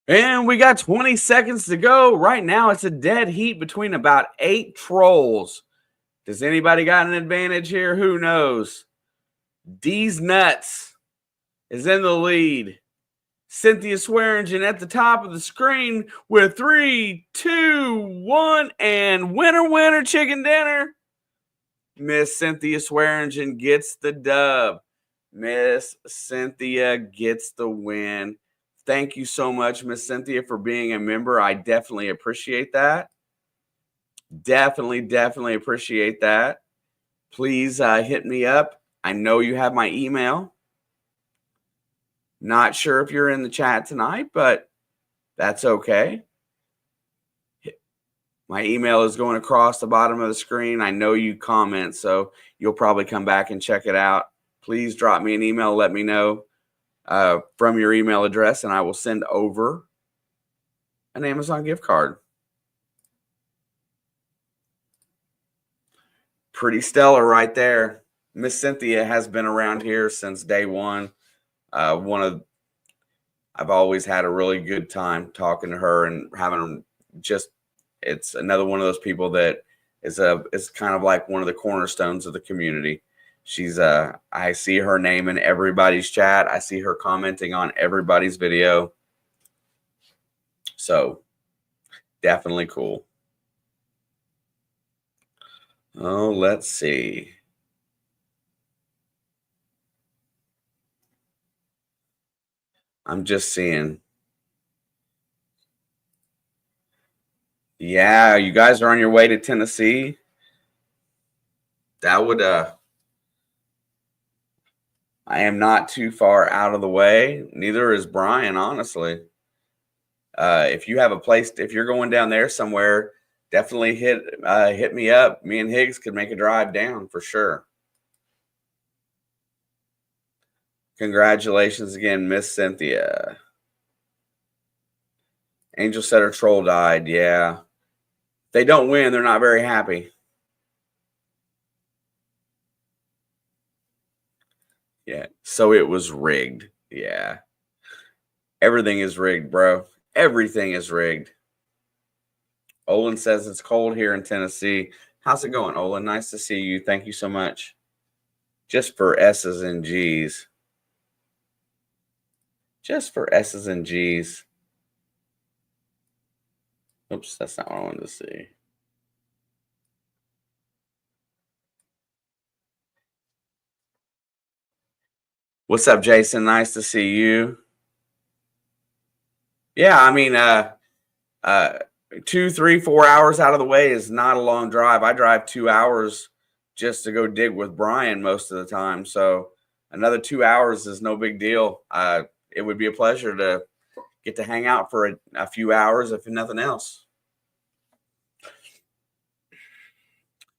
And we got 20 seconds to go. Right now, it's a dead heat between about 8 trolls. Does anybody got an advantage here? Who knows? D's Nuts is in the lead. Cynthia Swearingen at the top of the screen with 3, 2, 1, and winner, chicken dinner. Miss Cynthia Swearingen gets the dub. Miss Cynthia gets the win. Thank you so much, Miss Cynthia, for being a member. I definitely appreciate that. Definitely appreciate that. Please hit me up. I know you have my email. Not sure if you're in the chat tonight, but that's okay. My email is going across the bottom of the screen. I know you comment, so you'll probably come back and check it out. Please drop me an email. Let me know from your email address, and I will send over an Amazon gift card. Pretty stellar right there. Miss Cynthia has been around here since day one. I've always had a really good time talking to her and having just, it's another one of those people that is kind of like one of the cornerstones of the community. She's I see her name in everybody's chat. I see her commenting on everybody's video. So definitely cool. Oh, let's see. I'm just seeing. Yeah, you guys are on your way to Tennessee. That would I am not too far out of the way. Neither is Brian, honestly. If you have a place, if you're going down there somewhere, definitely hit me up. Me and Higgs could make a drive down for sure. Congratulations again, Miss Cynthia. Angel said her troll died. Yeah. If they don't win, they're not very happy. Yeah. So it was rigged. Yeah. Everything is rigged, bro. Everything is rigged. Olin says it's cold here in Tennessee. How's it going, Olin? Nice to see you. Thank you so much. Just for S's and G's. Just for S's and G's. Oops, that's not what I wanted to see. What's up, Jason? Nice to see you. Yeah, I mean, 2, 3, 4 hours out of the way is not a long drive. I drive 2 hours just to go dig with Brian most of the time. So another 2 hours is no big deal. It would be a pleasure to get to hang out for a few hours, if nothing else.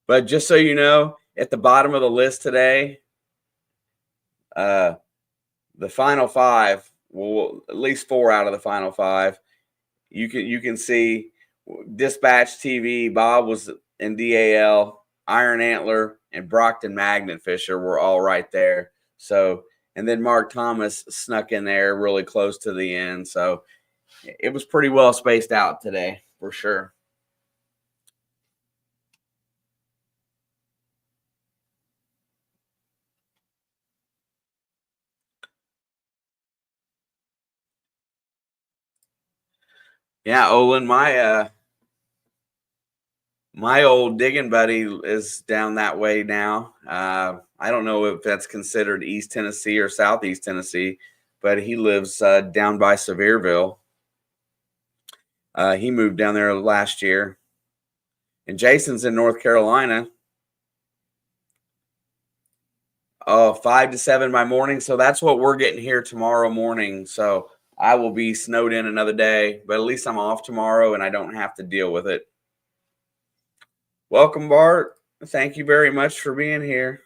But just so you know, at the bottom of the list today, the final five, well, at least 4 out of the final five, you can see Dispatch TV. Bob was in DAL, Iron Antler, and Brockton Magnet Fisher were all right there. So, and then Mark Thomas snuck in there really close to the end. So it was pretty well spaced out today for sure. Yeah, Olin, my old digging buddy is down that way now. I don't know if that's considered East Tennessee or Southeast Tennessee, but he lives down by Sevierville. He moved down there last year. And Jason's in North Carolina. Oh, 5 to 7 by morning. So that's what we're getting here tomorrow morning. So I will be snowed in another day, but at least I'm off tomorrow and I don't have to deal with it. Welcome, Bart. Thank you very much for being here.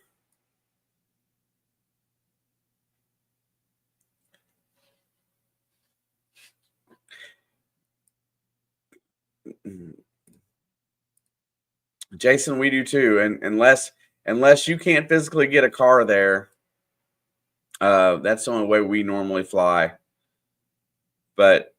Jason, we do too. And unless you can't physically get a car there, that's the only way we normally fly. But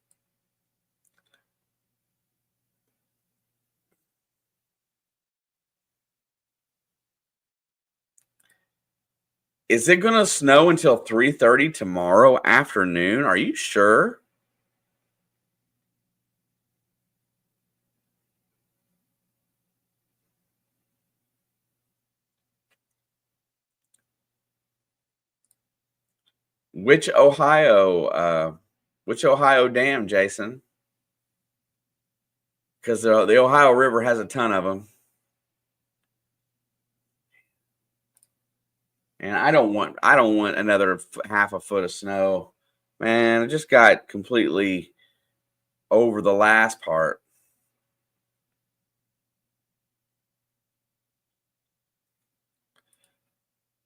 is it going to snow until 3:30 tomorrow afternoon? Are you sure? Which Ohio dam, Jason? Because the Ohio River has a ton of them. And I don't want another half a foot of snow. Man, it just got completely over the last part.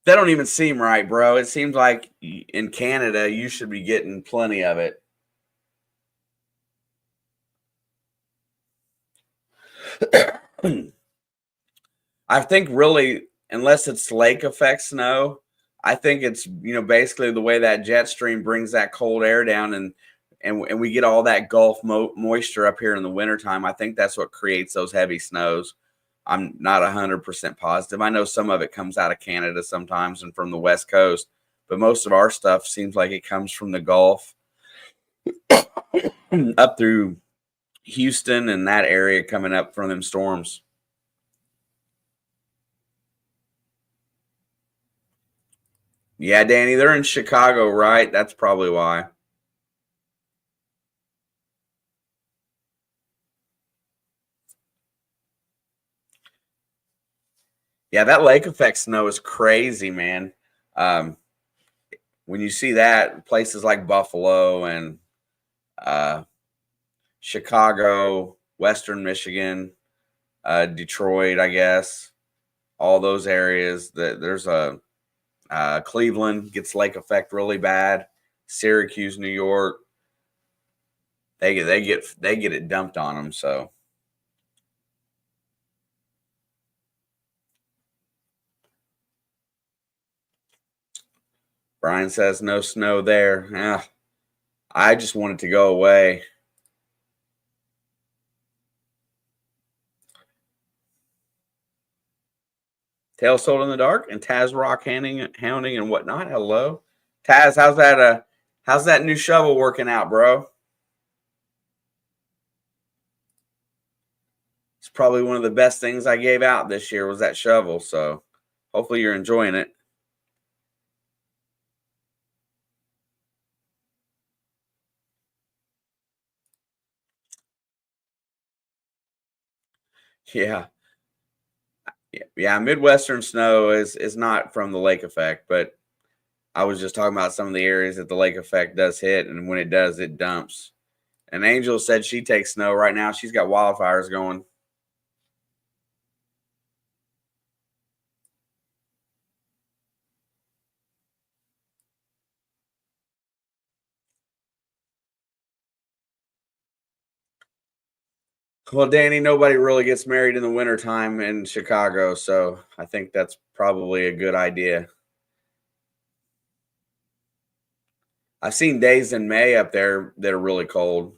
That don't even seem right, bro. It seems like in Canada you should be getting plenty of it. I think really, unless it's lake effect snow, I think it's basically the way that jet stream brings that cold air down and we get all that Gulf moisture up here in the wintertime. I think that's what creates those heavy snows. I'm not 100% positive. I know some of it comes out of Canada sometimes and from the West Coast, but most of our stuff seems like it comes from the Gulf up through Houston and that area coming up from them storms. Yeah, Danny, they're in Chicago, right? That's probably why. Yeah, that lake effect snow is crazy, man. Um, when you see that, places like Buffalo and Chicago, Western Michigan, Detroit, I guess, all those areas. There's a Cleveland gets lake effect really bad. Syracuse, New York, they get it dumped on them. So Brian says no snow there. Yeah, I just want it to go away. Tales Told in the Dark and Taz Rock hounding and whatnot. Hello, Taz. How's that new shovel working out, bro? It's probably one of the best things I gave out this year was that shovel. So hopefully you're enjoying it. Yeah. Yeah, Midwestern snow is not from the lake effect, but I was just talking about some of the areas that the lake effect does hit, and when it does, it dumps. And Angel said she takes snow right now. She's got wildfires going. Well, Danny, nobody really gets married in the wintertime in Chicago, so I think that's probably a good idea. I've seen days in May up there that are really cold.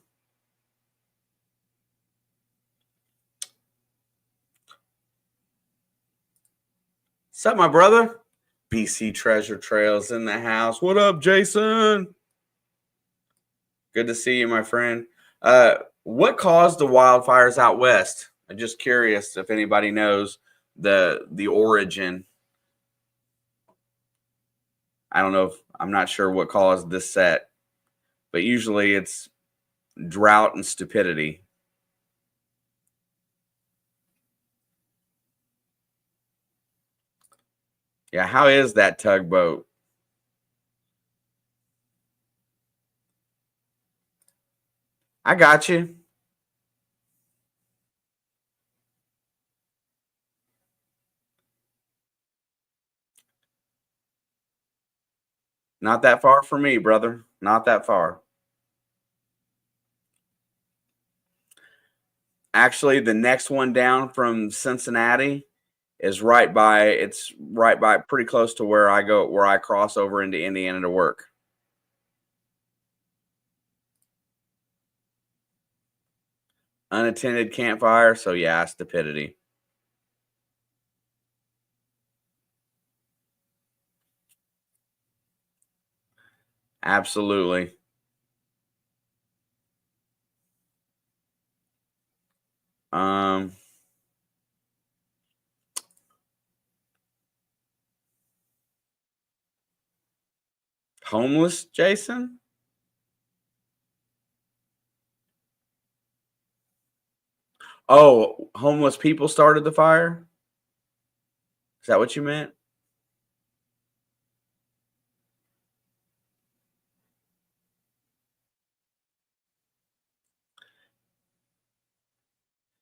What's up, my brother? BC Treasure Trails in the house. What up, Jason? Good to see you, my friend. What caused the wildfires out west? I'm just curious if anybody knows the origin. I don't know if I'm not sure what caused this set, but usually it's drought and stupidity. Yeah, how is that tugboat? I got you. Not that far from me, brother. Not that far. Actually, the next one down from Cincinnati is right by it's right by pretty close to where I go where I cross over into Indiana to work. Unattended campfire, so yeah, stupidity. Absolutely. Um Homeless, Jason? Oh, homeless people started the fire? Is that what you meant?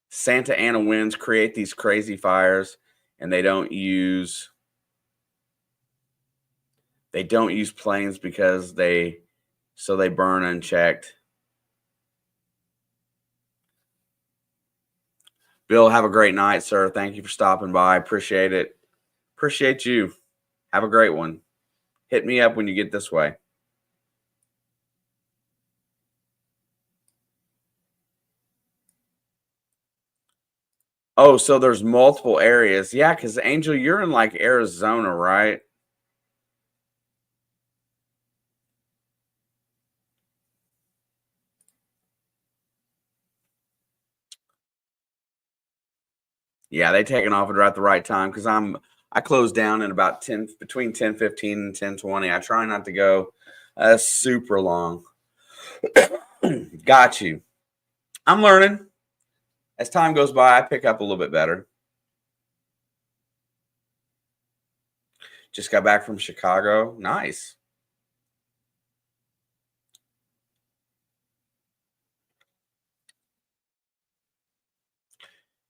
Santa Ana winds create these crazy fires and they don't use planes because they burn unchecked. Bill, have a great night, sir. Thank you for stopping by. Appreciate it. Appreciate you. Have a great one. Hit me up when you get this way. Oh, so there's multiple areas. Yeah, because Angel, you're in like Arizona, right? Yeah, they taking off at the right time because I close down in about 10 between 10:15 and 10:20. I try not to go super long. Got you. I'm learning. As time goes by, I pick up a little bit better. Just got back from Chicago. Nice.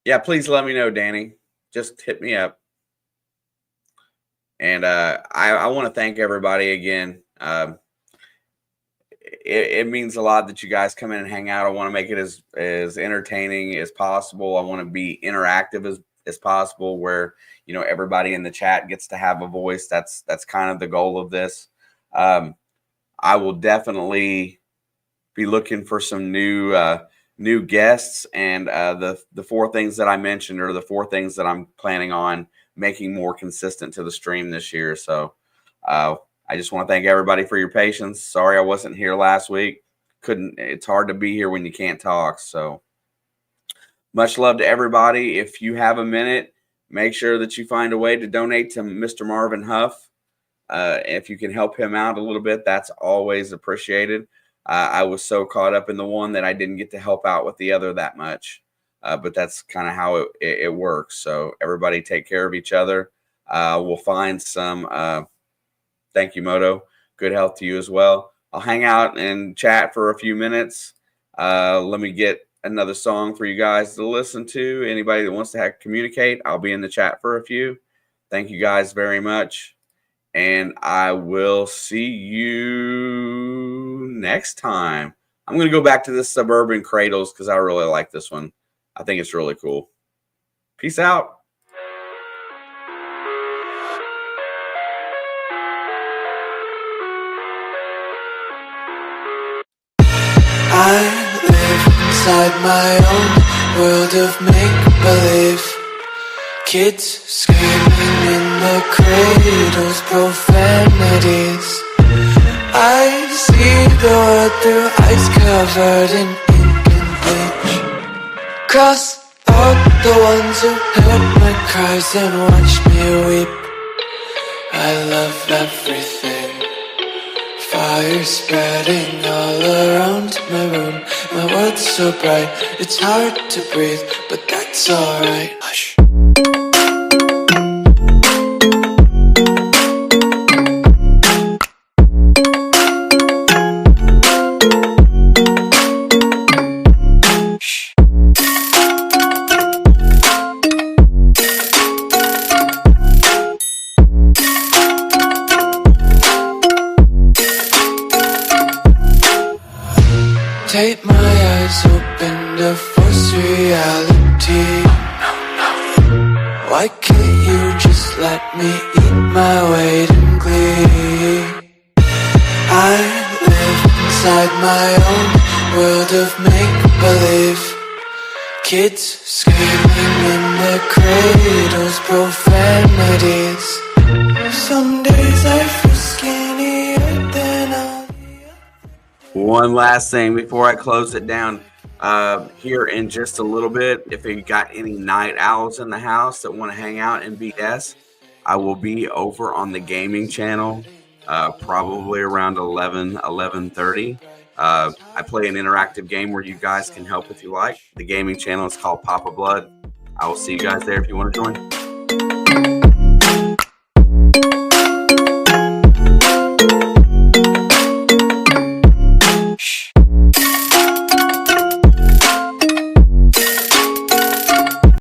Yeah, please let me know, Danny. Just hit me up. And I want to thank everybody again. It means a lot that you guys come in and hang out. I want to make it as entertaining as possible. I want to be interactive as possible, where everybody in the chat gets to have a voice. That's kind of the goal of this. I will definitely be looking for some new guests, and the four things that I mentioned are the four things that I'm planning on making more consistent to the stream this year. So I just want to thank everybody for your patience. Sorry I wasn't here last week. It's hard to be here when you can't talk. So much love to everybody. If you have a minute, make sure that you find a way to donate to Mr. Marvin Huff. If you can help him out a little bit, that's always appreciated. I was so caught up in the one that I didn't get to help out with the other that much. but that's kind of how it works. So everybody take care of each other. We'll find some. Thank you, Moto. Good health to you as well. I'll hang out and chat for a few minutes. Let me get another song for you guys to listen to. Anybody that wants to communicate, I'll be in the chat for a few. Thank you guys very much. And I will see you next time. I'm going to go back to this Suburban Cradles because I really like this one. I think it's really cool. Peace out. I live inside my own world of make-believe. Kids screaming in the cradles, profanities. I see the world through ice covered in ink and bleach. Cross out the ones who heard my cries and watched me weep. I love everything. Fire spreading all around my room. My world's so bright, it's hard to breathe, but that's alright. Hush. Take my eyes open to force reality. Why can't you just let me eat my weight in glee? I live inside my own world of make-believe. Kids screaming in the cradles, profanities. Some days I feel skinnier than all. One last thing before I close it down. Here in just a little bit, if you got any night owls in the house that want to hang out in BS, I will be over on the gaming channel probably around 11:30. I play an interactive game where you guys can help if you like. The gaming channel is called Papa Blood. I will see you guys there if you want to join.